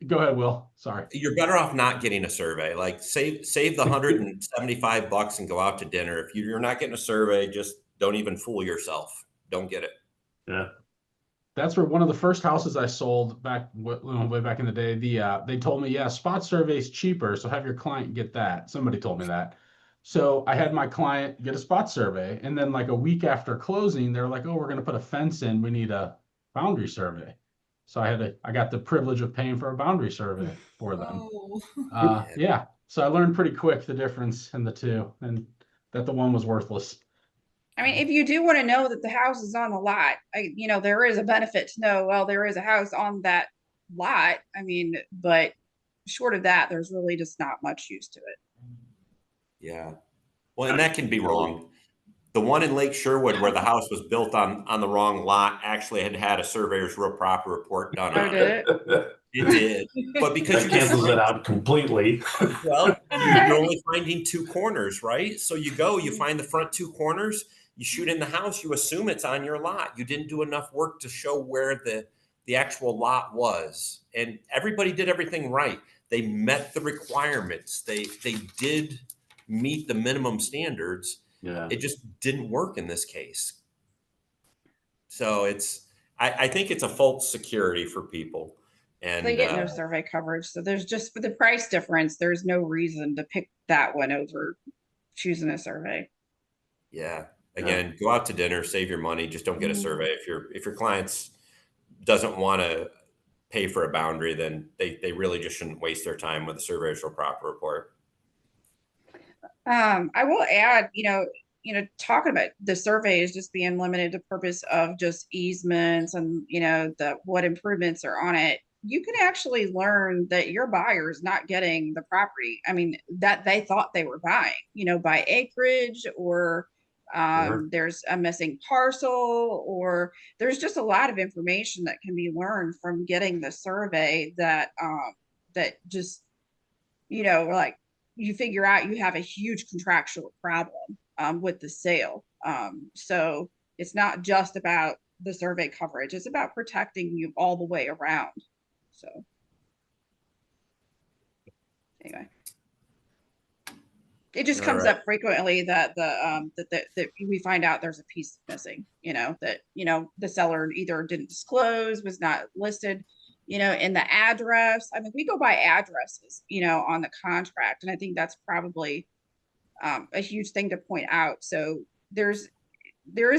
Speaker 1: Go ahead, Will. Sorry.
Speaker 3: You're better off not getting a survey. Like save the $175 and go out to dinner. If you're not getting a survey, just don't even fool yourself. Don't get it.
Speaker 5: Yeah.
Speaker 1: That's where one of the first houses I sold back way back in the day. They told me, yeah, spot survey's cheaper, so have your client get that. Somebody told me that. So I had my client get a spot survey, and then like a week after closing, they're like, "Oh, we're going to put a fence in. We need a boundary survey." So I got the privilege of paying for a boundary survey for them.
Speaker 7: Oh.
Speaker 1: Yeah. So I learned pretty quick the difference in the two, and that the one was worthless.
Speaker 2: I mean, if you do want to know that the house is on the lot, there is a benefit to know, well, there is a house on that lot. I mean, but short of that, there's really just not much use to it.
Speaker 3: Yeah. Well, and that can be wrong. The one in Lake Sherwood where the house was built on the wrong lot actually had a surveyor's real proper report done
Speaker 2: Oh,
Speaker 3: on
Speaker 2: did
Speaker 3: it.
Speaker 2: it?
Speaker 3: It did. But because
Speaker 5: That cancels it out completely.
Speaker 3: well, you're only finding two corners, right? So you find the front two corners, you shoot in the house, you assume it's on your lot. You didn't do enough work to show where the actual lot was. And everybody did everything right. They met the requirements. They did meet the minimum standards.
Speaker 5: Yeah.
Speaker 3: It just didn't work in this case. So I think it's a false security for people. And
Speaker 2: They get no survey coverage. So there's just, for the price difference, there's no reason to pick that one over choosing a survey.
Speaker 3: yeah. Again, go out to dinner, save your money. Just don't get a survey. If your clients doesn't want to pay for a boundary, then they really just shouldn't waste their time with a surveyor's real proper report.
Speaker 2: I will add, talking about the survey is just being limited to purpose of just easements and, what improvements are on it. You can actually learn that your buyer is not getting the property. I mean, that they thought they were buying, by acreage, or there's a missing parcel, or there's just a lot of information that can be learned from getting the survey that just, like, you figure out you have a huge contractual problem with the sale. So it's not just about the survey coverage, it's about protecting you all the way around. So anyway, it just comes up frequently that that we find out there's a piece missing, that the seller either didn't disclose, was not listed, in the address. I mean, we go by addresses, on the contract, and I think that's probably a huge thing to point out. So there is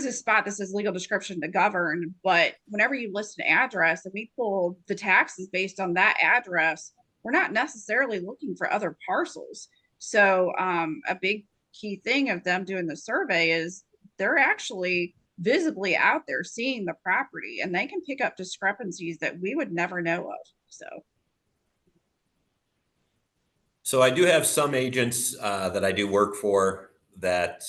Speaker 2: a spot that says legal description to govern, but whenever you list an address and we pull the taxes based on that address, we're not necessarily looking for other parcels. So a big key thing of them doing the survey is they're actually visibly out there seeing the property, and they can pick up discrepancies that we would never know of.
Speaker 3: So I do have some agents that I do work for that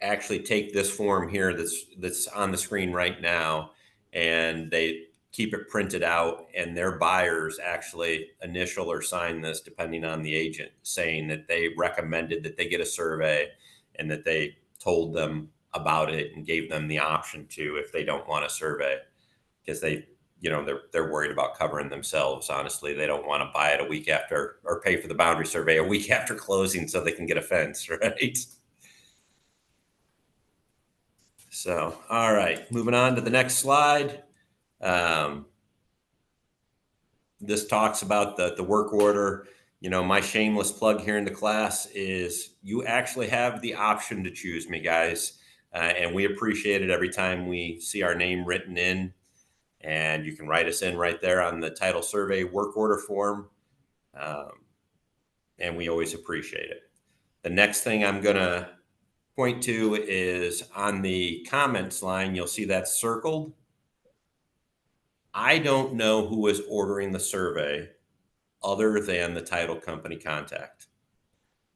Speaker 3: actually take this form here that's on the screen right now, and they keep it printed out, and their buyers actually initial or sign this depending on the agent, saying that they recommended that they get a survey and that they told them about it and gave them the option to if they don't want a survey, because they, you know, they're worried about covering themselves. Honestly, they don't want to buy it a week after or pay for the boundary survey a week after closing so they can get a fence, right? So, all right, moving on to the next slide. This talks about the work order. You know, my shameless plug here in the class is you actually have the option to choose me, guys. And we appreciate it every time we see our name written in. And you can write us in right there on the title survey work order form. And we always appreciate it. The next thing I'm going to point to is on the comments line, you'll see that circled. I don't know who is ordering the survey other than the title company contact.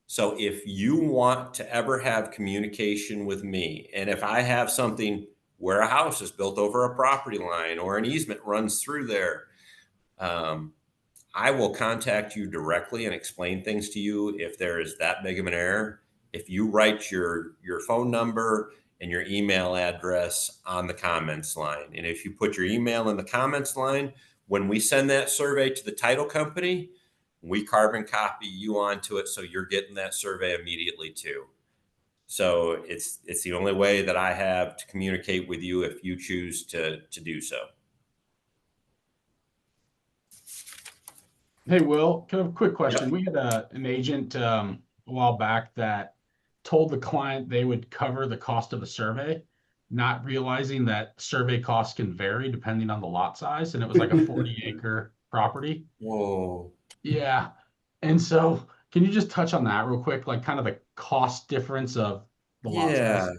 Speaker 3: So if you want to ever have communication with me, and if I have something where a house is built over a property line or an easement runs through there, I will contact you directly and explain things to you if there is that big of an error. If you write your phone number and your email address on the comments line, and if you put your email in the comments line, when we send that survey to the title company, we carbon copy you onto it, so you're getting that survey immediately too. So it's the only way that I have to communicate with you if you choose to do so.
Speaker 1: Hey, Will, kind of a quick question.
Speaker 3: Yep.
Speaker 1: We had an agent a while back that told the client they would cover the cost of a survey, not realizing that survey costs can vary depending on the lot size. And it was like a 40-acre property.
Speaker 3: Whoa.
Speaker 1: Yeah. And so can you just touch on that real quick, like kind of the cost difference of the lot size?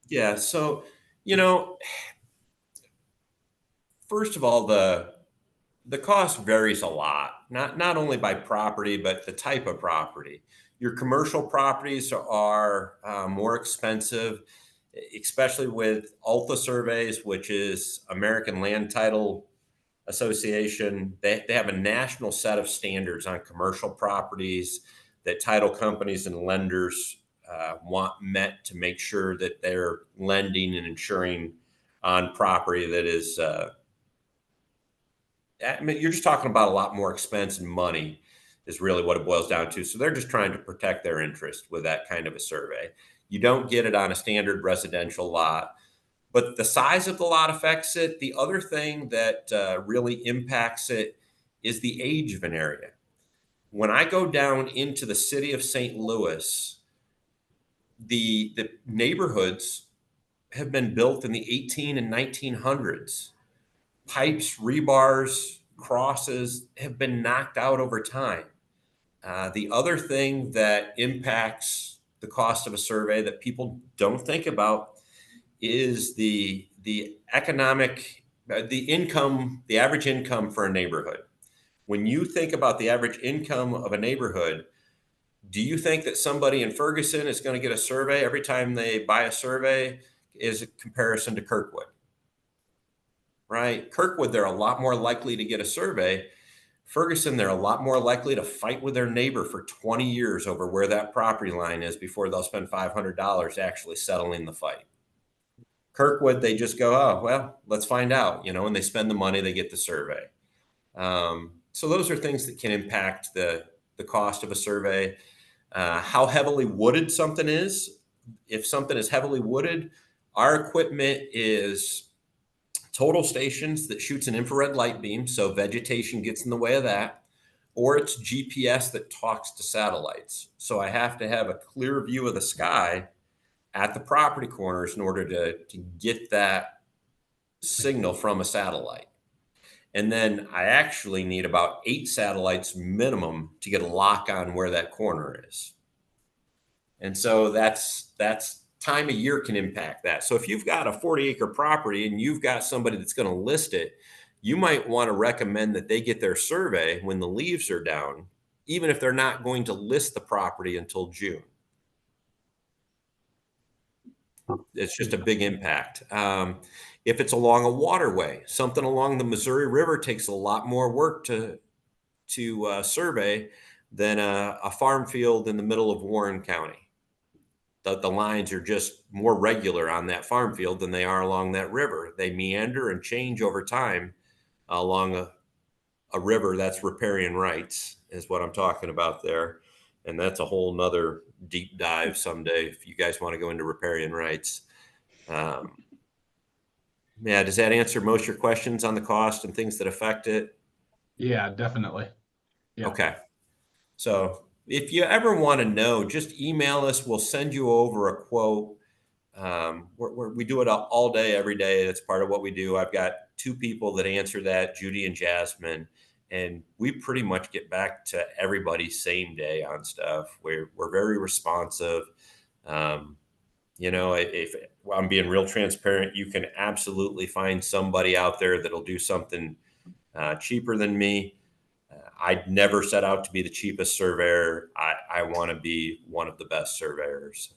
Speaker 3: Yeah. So, you know, first of all, the cost varies a lot, not only by property, but the type of property. Your commercial properties are more expensive, especially with ALTA surveys, which is American Land Title Association. They have a national set of standards on commercial properties that title companies and lenders want met to make sure that they're lending and insuring on property that is, I mean, you're just talking about a lot more expense and money is really what it boils down to. So they're just trying to protect their interest with that kind of a survey. You don't get it on a standard residential lot, but the size of the lot affects it. The other thing that really impacts it is the age of an area. When I go down into the city of St. Louis, the neighborhoods have been built in the 18 and 1900s. Pipes, rebars, crosses have been knocked out over time. The other thing that impacts the cost of a survey that people don't think about is the economic, the income, the average income for a neighborhood. When you think about the average income of a neighborhood, do you think that somebody in Ferguson is going to get a survey every time they buy a survey? Is a comparison to Kirkwood, right? Kirkwood, they're a lot more likely to get a survey. Ferguson, they're a lot more likely to fight with their neighbor for 20 years over where that property line is before they'll spend $500 actually settling the fight. Kirkwood, they just go, oh, well, let's find out, you know, and they spend the money, they get the survey. So those are things that can impact the cost of a survey. How heavily wooded something is. If something is heavily wooded, our equipment is total stations that shoots an infrared light beam, so vegetation gets in the way of that, or it's GPS that talks to satellites. So I have to have a clear view of the sky at the property corners in order to get that signal from a satellite. And then I actually need about 8 satellites minimum to get a lock on where that corner is. And so that's time of year can impact that. So if you've got a 40-acre property and you've got somebody that's going to list it, you might want to recommend that they get their survey when the leaves are down, even if they're not going to list the property until June. It's just a big impact. If it's along a waterway, something along the Missouri River takes a lot more work to survey than a farm field in the middle of Warren County. The lines are just more regular on that farm field than they are along that river. They meander and change over time along a river. That's riparian rights is what I'm talking about there. And that's a whole nother deep dive someday if you guys want to go into riparian rights. Yeah, does that answer most of your questions on the cost and things that affect it?
Speaker 1: Yeah, definitely. Yeah.
Speaker 3: Okay. So if you ever want to know, just email us. We'll send you over a quote. We do it all day, every day. That's part of what we do. I've got 2 people that answer that, Judy and Jasmine, and we pretty much get back to everybody same day on stuff. We're very responsive. If I'm being real transparent, you can absolutely find somebody out there that'll do something cheaper than me. I'd never set out to be the cheapest surveyor. I want to be one of the best surveyors.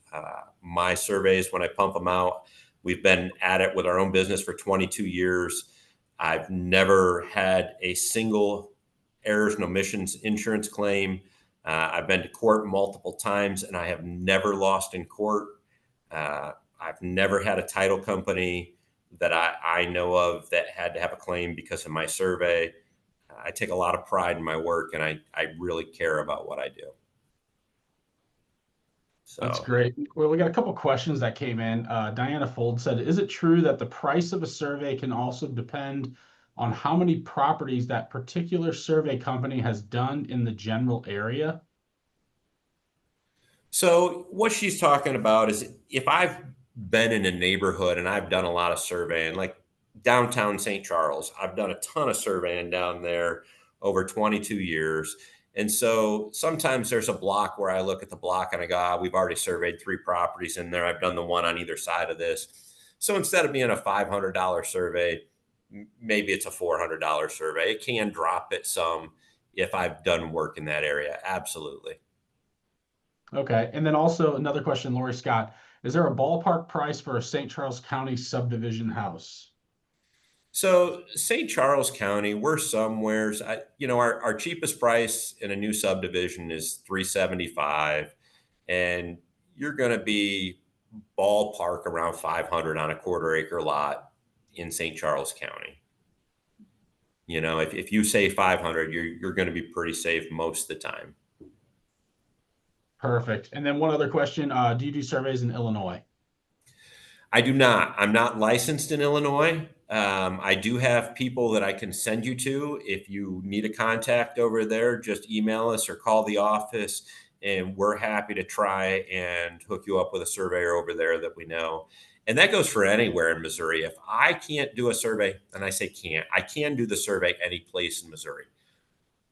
Speaker 3: My surveys, when I pump them out, we've been at it with our own business for 22 years. I've never had a single errors and omissions insurance claim. I've been to court multiple times and I have never lost in court. I've never had a title company that I know of that had to have a claim because of my survey. I take a lot of pride in my work and I really care about what I do. So
Speaker 1: That's great. Well, we got a couple questions that came in. Diana Fold said, is it true that the price of a survey can also depend on how many properties that particular survey company has done in the general area?
Speaker 3: So what she's talking about is if I've been in a neighborhood and I've done a lot of surveying, like downtown St. Charles, I've done a ton of surveying down there over 22 years. And so sometimes there's a block where I look at the block and I go, we've already surveyed 3 properties in there. I've done the one on either side of this. So instead of being a $500 survey, maybe it's a $400 survey. It can drop it some if I've done work in that area. Absolutely.
Speaker 1: Okay. And then also another question, Lori Scott, is there a ballpark price for a St. Charles County subdivision house?
Speaker 3: So St. Charles County, we're somewheres, our cheapest price in a new subdivision is $375, and you're going to be ballpark around 500 on a quarter-acre lot in St. Charles County. If you say 500, you're going to be pretty safe most of the time.
Speaker 1: Perfect. And then one other question, do you do surveys in Illinois?
Speaker 3: I do not. I'm not licensed in Illinois. I do have people that I can send you to. If you need a contact over there, just email us or call the office, and we're happy to try and hook you up with a surveyor over there that we know. And that goes for anywhere in Missouri. If I can't do a survey, and I say can't, I can do the survey any place in Missouri.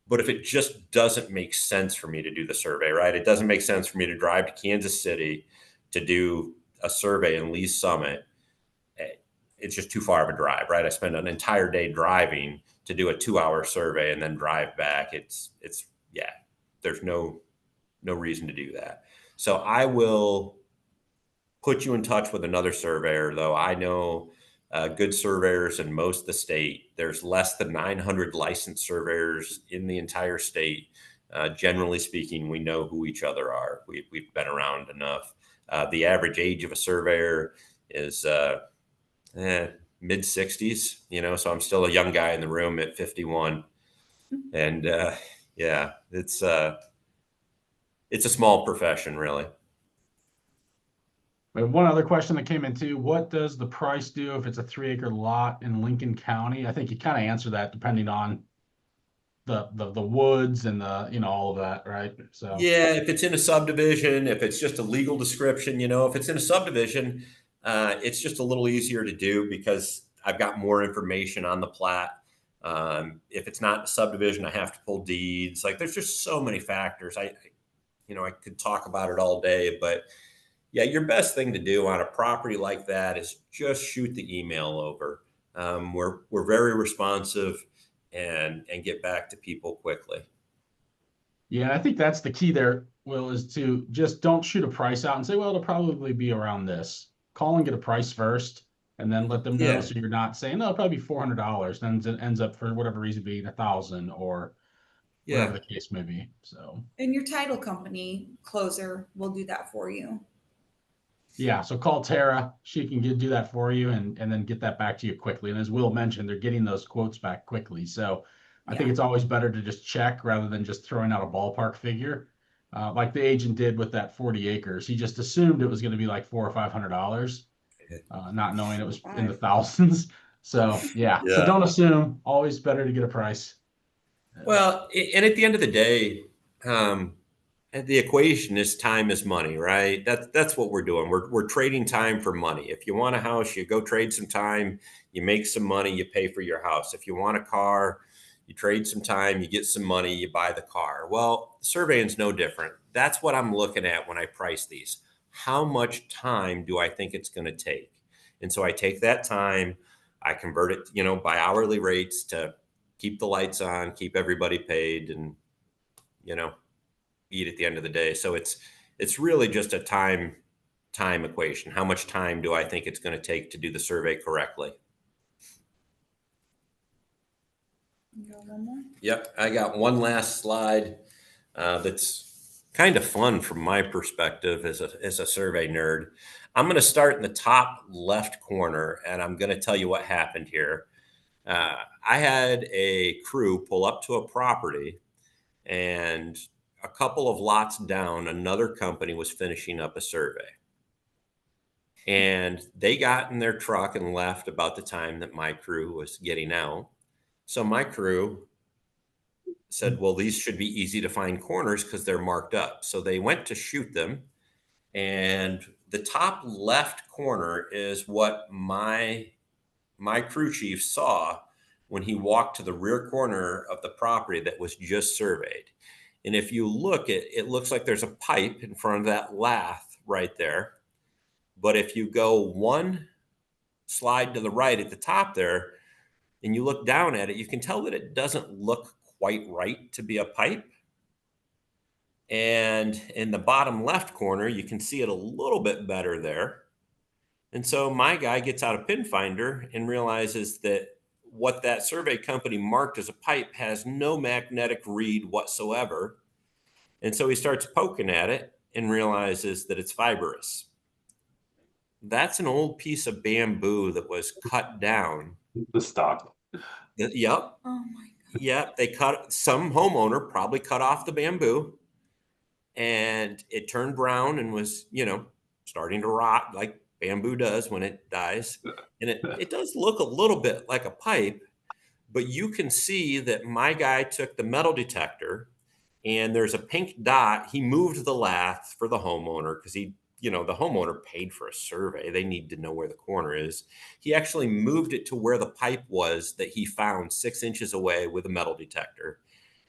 Speaker 3: But if it just doesn't make sense for me to do the survey, right? It doesn't make sense for me to drive to Kansas City to do a survey in Lee's Summit. It's just too far of a drive, right? I spend an entire day driving to do a 2-hour survey and then drive back. There's no reason to do that. So I will put you in touch with another surveyor, though. I know good surveyors in most of the state. There's less than 900 licensed surveyors in the entire state. Generally speaking, we know who each other are. We've been around enough. The average age of a surveyor is mid 60s, so I'm still a young guy in the room at 51. And it's a small profession, really.
Speaker 1: And one other question that came in too, what does the price do if it's a 3-acre lot in Lincoln County? I think you kind of answer that depending on the woods and all of that, right? So
Speaker 3: yeah, if it's in a subdivision, if it's just a legal description, if it's in a subdivision, it's just a little easier to do because I've got more information on the plat. If it's not a subdivision, I have to pull deeds. Like there's just so many factors. I could talk about it all day, but Yeah, your best thing to do on a property like that is just shoot the email over. We're very responsive and get back to people quickly.
Speaker 1: Yeah, I think that's the key there, Will, is to just don't shoot a price out and say, well, it'll probably be around this. Call and get a price first, and then let them know,
Speaker 3: Yeah.
Speaker 1: so you're not saying, no, it'll probably be $400. Then it ends up for whatever reason being 1,000 or whatever
Speaker 3: Yeah.
Speaker 1: the case may be. So
Speaker 7: And your title company closer will do that for you.
Speaker 1: yeah, so call Tara. She can do that for you and then get that back to you quickly. And as Will mentioned, they're getting those quotes back quickly. So I think
Speaker 7: Yeah.
Speaker 1: it's always better to just check rather than just throwing out a ballpark figure. Like the agent did with that 40 acres. He just assumed it was going to be like $400 or $500, not knowing it was in the thousands. So yeah, so
Speaker 3: Yeah.
Speaker 1: don't assume. Always better to get a price.
Speaker 3: Well, and at the end of the day, the equation is time is money, right? That's what we're doing. We're trading time for money. If you want a house, you go trade some time, you make some money, you pay for your house. If you want a car, you trade some time, you get some money, you buy the car. Well, surveying's no different. That's what I'm looking at when I price these. How much time do I think it's going to take? And so I take that time, I convert it, by hourly rates to keep the lights on, keep everybody paid, and eat at the end of the day. So it's really just a time equation. How much time do I think it's going to take to do the survey correctly?
Speaker 7: You got one more?
Speaker 3: Yep, I got one last slide that's kind of fun from my perspective as a survey nerd. I'm going to start in the top left corner, and I'm going to tell you what happened here. I had a crew pull up to a property, and a couple of lots down, another company was finishing up a survey. And they got in their truck and left about the time that my crew was getting out. So my crew said, well, these should be easy to find corners because they're marked up. So they went to shoot them. And the top left corner is what my crew chief saw when he walked to the rear corner of the property that was just surveyed. And if you look, it looks like there's a pipe in front of that lath right there. But if you go one slide to the right at the top there and you look down at it, you can tell that it doesn't look quite right to be a pipe. And in the bottom left corner, you can see it a little bit better there. And so my guy gets out a pin finder and realizes that what that survey company marked as a pipe has no magnetic read whatsoever. And so he starts poking at it and realizes that it's fibrous. That's an old piece of bamboo that was cut down.
Speaker 5: The stock.
Speaker 3: Yep.
Speaker 7: Oh my God.
Speaker 3: Yep. Some homeowner probably cut off the bamboo and it turned brown and was, starting to rot like bamboo does when it dies. And it does look a little bit like a pipe, but you can see that my guy took the metal detector and there's a pink dot. He moved the lath for the homeowner because the homeowner paid for a survey. They need to know where the corner is. He actually moved it to where the pipe was that he found 6 inches away with a metal detector.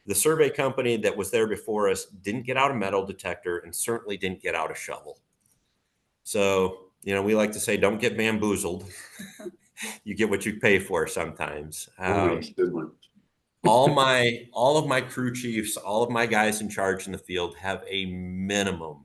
Speaker 3: The survey company that was there before us didn't get out a metal detector and certainly didn't get out a shovel. So, we like to say, don't get bamboozled. You get what you pay for sometimes. All of my crew chiefs, all of my guys in charge in the field have a minimum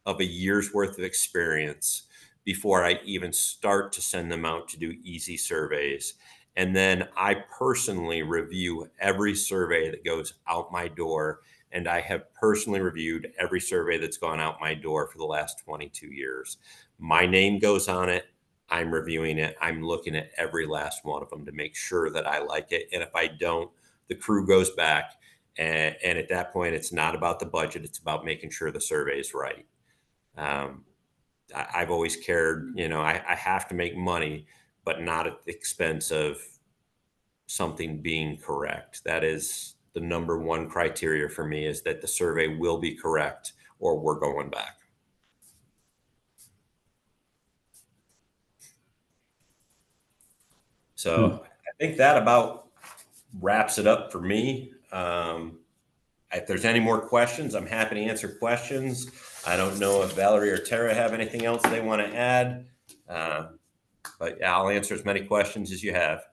Speaker 3: of a year's worth of experience before I even start to send them out to do easy surveys. And then I personally review every survey that goes out my door. And I have personally reviewed every survey that's gone out my door for the last 22 years. My name goes on it. I'm reviewing it. I'm looking at every last one of them to make sure that I like it. And if I don't, the crew goes back. And at that point, it's not about the budget. It's about making sure the survey is right. I've always cared, I have to make money, but not at the expense of something being correct. That is the number one criteria for me, is that the survey will be correct or we're going back. So I think that about wraps it up for me. if there's any more questions, I'm happy to answer questions. I don't know if Valerie or Tara have anything else they want to add, but yeah, I'll answer as many questions as you have.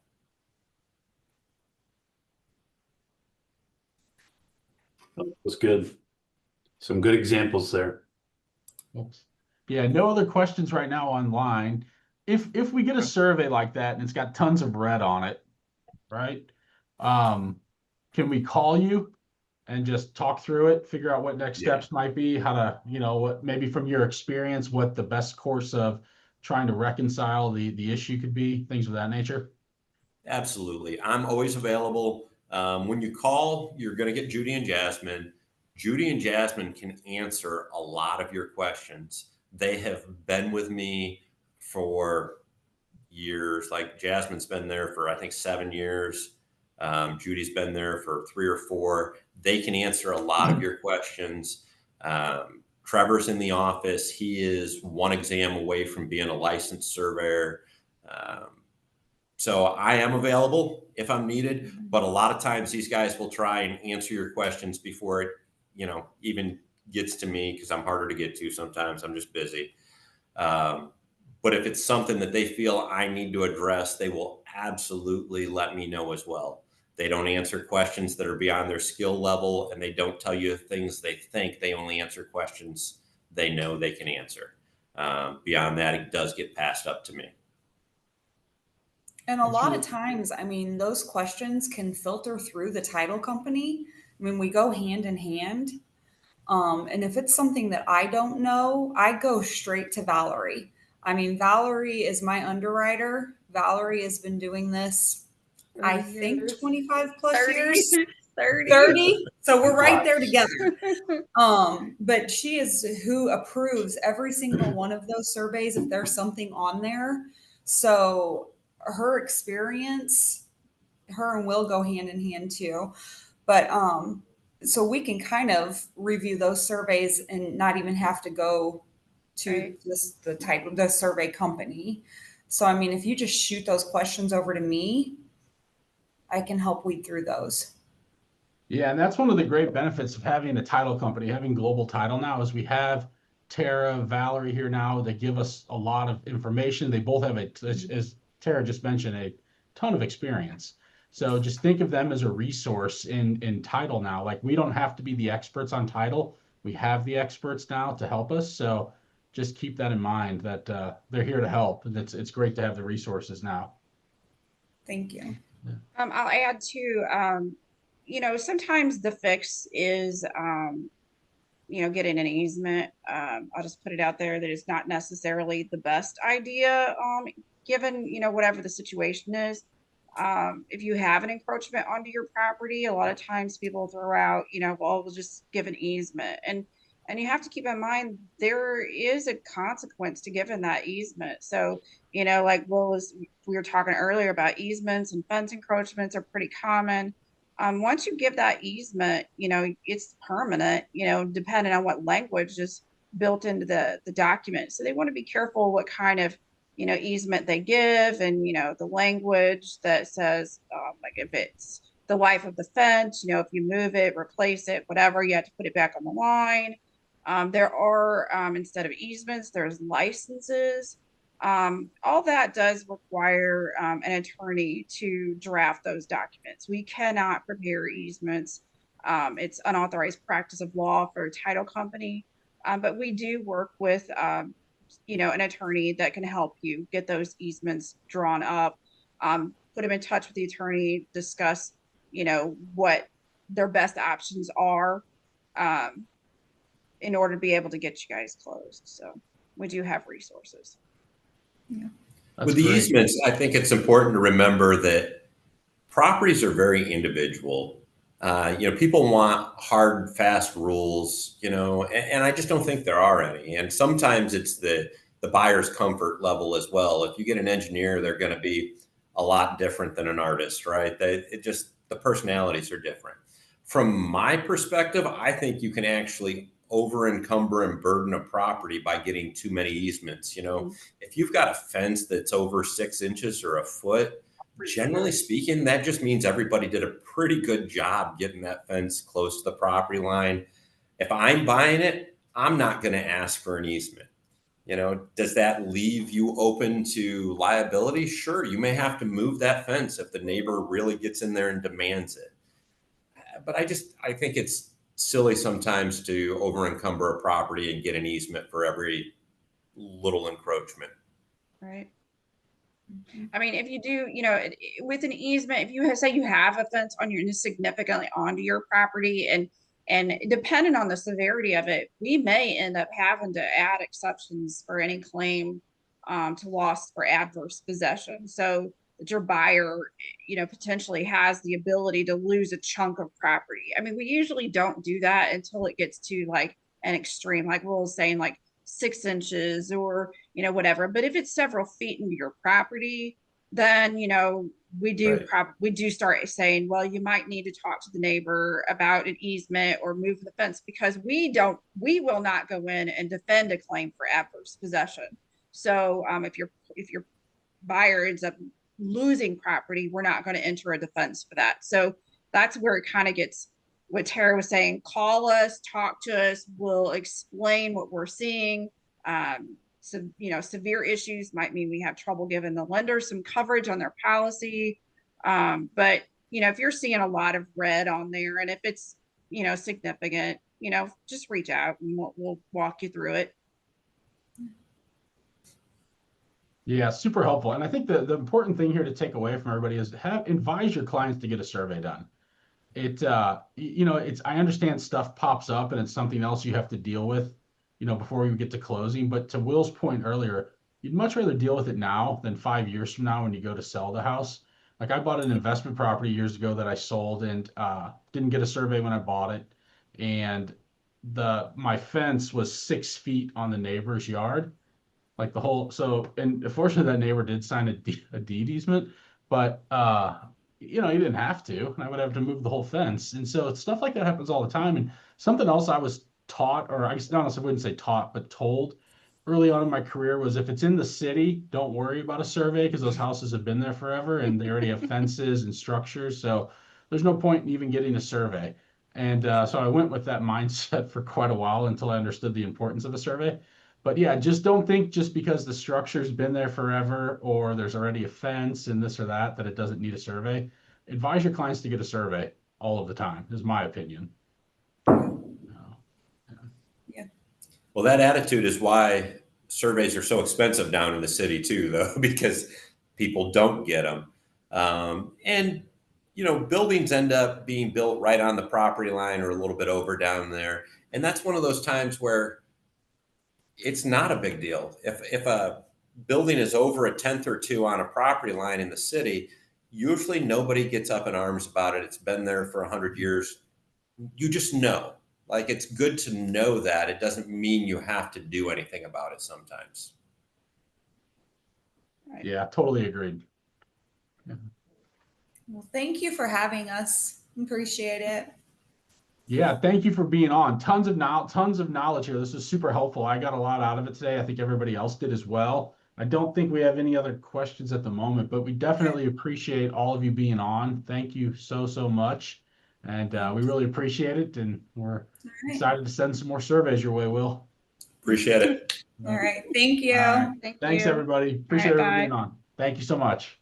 Speaker 5: That was good. Some good examples there.
Speaker 1: Oops. Yeah, no other questions right now online. If we get a survey like that and it's got tons of red on it, right? Can we call you and just talk through it, figure out what next steps might be, how to, what maybe from your experience, what the best course of trying to reconcile the issue could be, things of that nature?
Speaker 3: Absolutely. I'm always available. When you call, you're going to get Judy and Jasmine. Judy and Jasmine can answer a lot of your questions. They have been with me for years. Like Jasmine's been there for, I think, 7 years. Judy's been there for 3 or 4. They can answer a lot of your questions. Trevor's in the office. He is 1 exam away from being a licensed surveyor. So I am available if I'm needed, but a lot of times these guys will try and answer your questions before it, even gets to me, because I'm harder to get to sometimes. I'm just busy. But if it's something that they feel I need to address, they will absolutely let me know as well. They don't answer questions that are beyond their skill level, and they don't tell you things they think. They only answer questions they know they can answer. Beyond that, it does get passed up to me.
Speaker 7: And a lot of times, I mean, those questions can filter through the title company. I mean, we go hand in hand. And if it's something that I don't know, I go straight to Valerie. I mean, Valerie is my underwriter. Valerie has been doing this, I think, 25 plus
Speaker 2: 30,
Speaker 7: years.
Speaker 2: 30.
Speaker 7: 30. So we're right there together. But she is who approves every single one of those surveys if there's something on there. So her experience, her and Will go hand in hand too. But so we can kind of review those surveys and not even have to go to the survey company. So I mean, if you just shoot those questions over to me, I can help weed through those.
Speaker 1: Yeah, and that's one of the great benefits of having a title company, having Global Title now, is we have Tara, Valerie here now. They give us a lot of information. They both have, as Tara just mentioned, a ton of experience. So just think of them as a resource in title now. Like, we don't have to be the experts on title. We have the experts now to help us. So just keep that in mind, that they're here to help. And it's great to have the resources now.
Speaker 7: Thank you.
Speaker 2: I'll add too, sometimes the fix is, getting an easement. I'll just put it out there that it's not necessarily the best idea, given, whatever the situation is. If you have an encroachment onto your property, a lot of times people throw out, well, we'll just give an easement. And you have to keep in mind, there is a consequence to giving that easement. So, like we were talking earlier about easements and fence encroachments are pretty common. Once you give that easement, it's permanent, depending on what language is built into the document. So they want to be careful what kind of, easement they give, and, the language that says, like if it's the life of the fence, if you move it, replace it, whatever, you have to put it back on the line. There are, instead of easements, there's licenses. All that does require an attorney to draft those documents. We cannot prepare easements. It's unauthorized practice of law for a title company, but we do work with, an attorney that can help you get those easements drawn up, put them in touch with the attorney, discuss, what their best options are, in order to be able to get you guys closed. So we do have resources.
Speaker 7: Yeah.
Speaker 3: With the easements, I think it's important to remember that properties are very individual. People want hard, fast rules, and I just don't think there are any. And sometimes it's the buyer's comfort level as well. If you get an engineer, they're going to be a lot different than an artist, right? The personalities are different. From my perspective, I think you can actually over encumber and burden a property by getting too many easements. If you've got a fence that's over 6 inches or a foot, generally speaking, that just means everybody did a pretty good job getting that fence close to the property line. If I'm buying it, I'm not going to ask for an easement. You know, does that leave you open to liability? Sure, you may have to move that fence if the neighbor really gets in there and demands it. But I think it's silly sometimes to over encumber a property and get an easement for every little encroachment.
Speaker 2: Right. I mean, if you do, you know, with an easement, if you say you have a fence on your significantly onto your property, and depending on the severity of it, we may end up having to add exceptions for any claim to loss for adverse possession. So that your buyer, you know, potentially has the ability to lose a chunk of property. I mean, we usually don't do that until it gets to like an extreme, like Will was saying, like 6 inches or, you know, whatever. But if it's several feet into your property, then, you know, we do
Speaker 3: Right.
Speaker 2: we do start saying, well, you might need to talk to the neighbor about an easement or move the fence, because we will not go in and defend a claim for adverse possession. So if your buyer ends up losing property, we're not going to enter a defense for that. So that's where it kind of gets what Tara was saying. Call us, talk to us, we'll explain what we're seeing. So, you know, severe issues might mean we have trouble giving the lender some coverage on their policy. But, you know, if you're seeing a lot of red on there, and if it's, you know, significant, you know, just reach out and we'll walk you through it.
Speaker 1: Yeah, super helpful. And I think the important thing here to take away from everybody is advise your clients to get a survey done. You know, I understand stuff pops up and it's something else you have to deal with, you know, before you get to closing. But to Will's point earlier, you'd much rather deal with it now than 5 years from now when you go to sell the house. Like, I bought an investment property years ago that I sold, and didn't get a survey when I bought it. And my fence was 6 feet on the neighbor's yard. Like the whole, so, and unfortunately that neighbor did sign a deed easement, but you know, he didn't have to, and I would have to move the whole fence. And so stuff like that happens all the time. And something else I was taught, or I guess not, I wouldn't say taught, but told early on in my career, was if it's in the city, don't worry about a survey, because those houses have been there forever and they already have fences and structures. So there's no point in even getting a survey. And so I went with that mindset for quite a while until I understood the importance of a survey. But yeah, just don't think just because the structure's been there forever or there's already a fence and this or that, that it doesn't need a survey. Advise your clients to get a survey all of the time, is my opinion.
Speaker 3: Well, that attitude is why surveys are so expensive down in the city too, though, because people don't get them. And, you know, buildings end up being built right on the property line or a little bit over down there. And that's one of those times where it's not a big deal. If a building is over a tenth or two on a property line in the city, usually nobody gets up in arms about it. It's been there for 100 years. You just know. Like, it's good to know that. It doesn't mean you have to do anything about it sometimes.
Speaker 2: Right.
Speaker 1: Yeah, totally agreed.
Speaker 7: Well, thank you for having us. Appreciate it.
Speaker 1: Yeah, thank you for being on. Tons of knowledge here. This is super helpful. I got a lot out of it today. I think everybody else did as well. I don't think we have any other questions at the moment, but we definitely appreciate all of you being on. Thank you so much. And we really appreciate it. And we're excited to send some more surveys your way, Will.
Speaker 3: Appreciate it.
Speaker 7: All right. Thank you.
Speaker 1: All right.
Speaker 2: Thank
Speaker 1: Thanks,
Speaker 2: you.
Speaker 1: everybody. Appreciate
Speaker 2: right,
Speaker 1: everybody
Speaker 2: bye.
Speaker 1: being on. Thank you so much.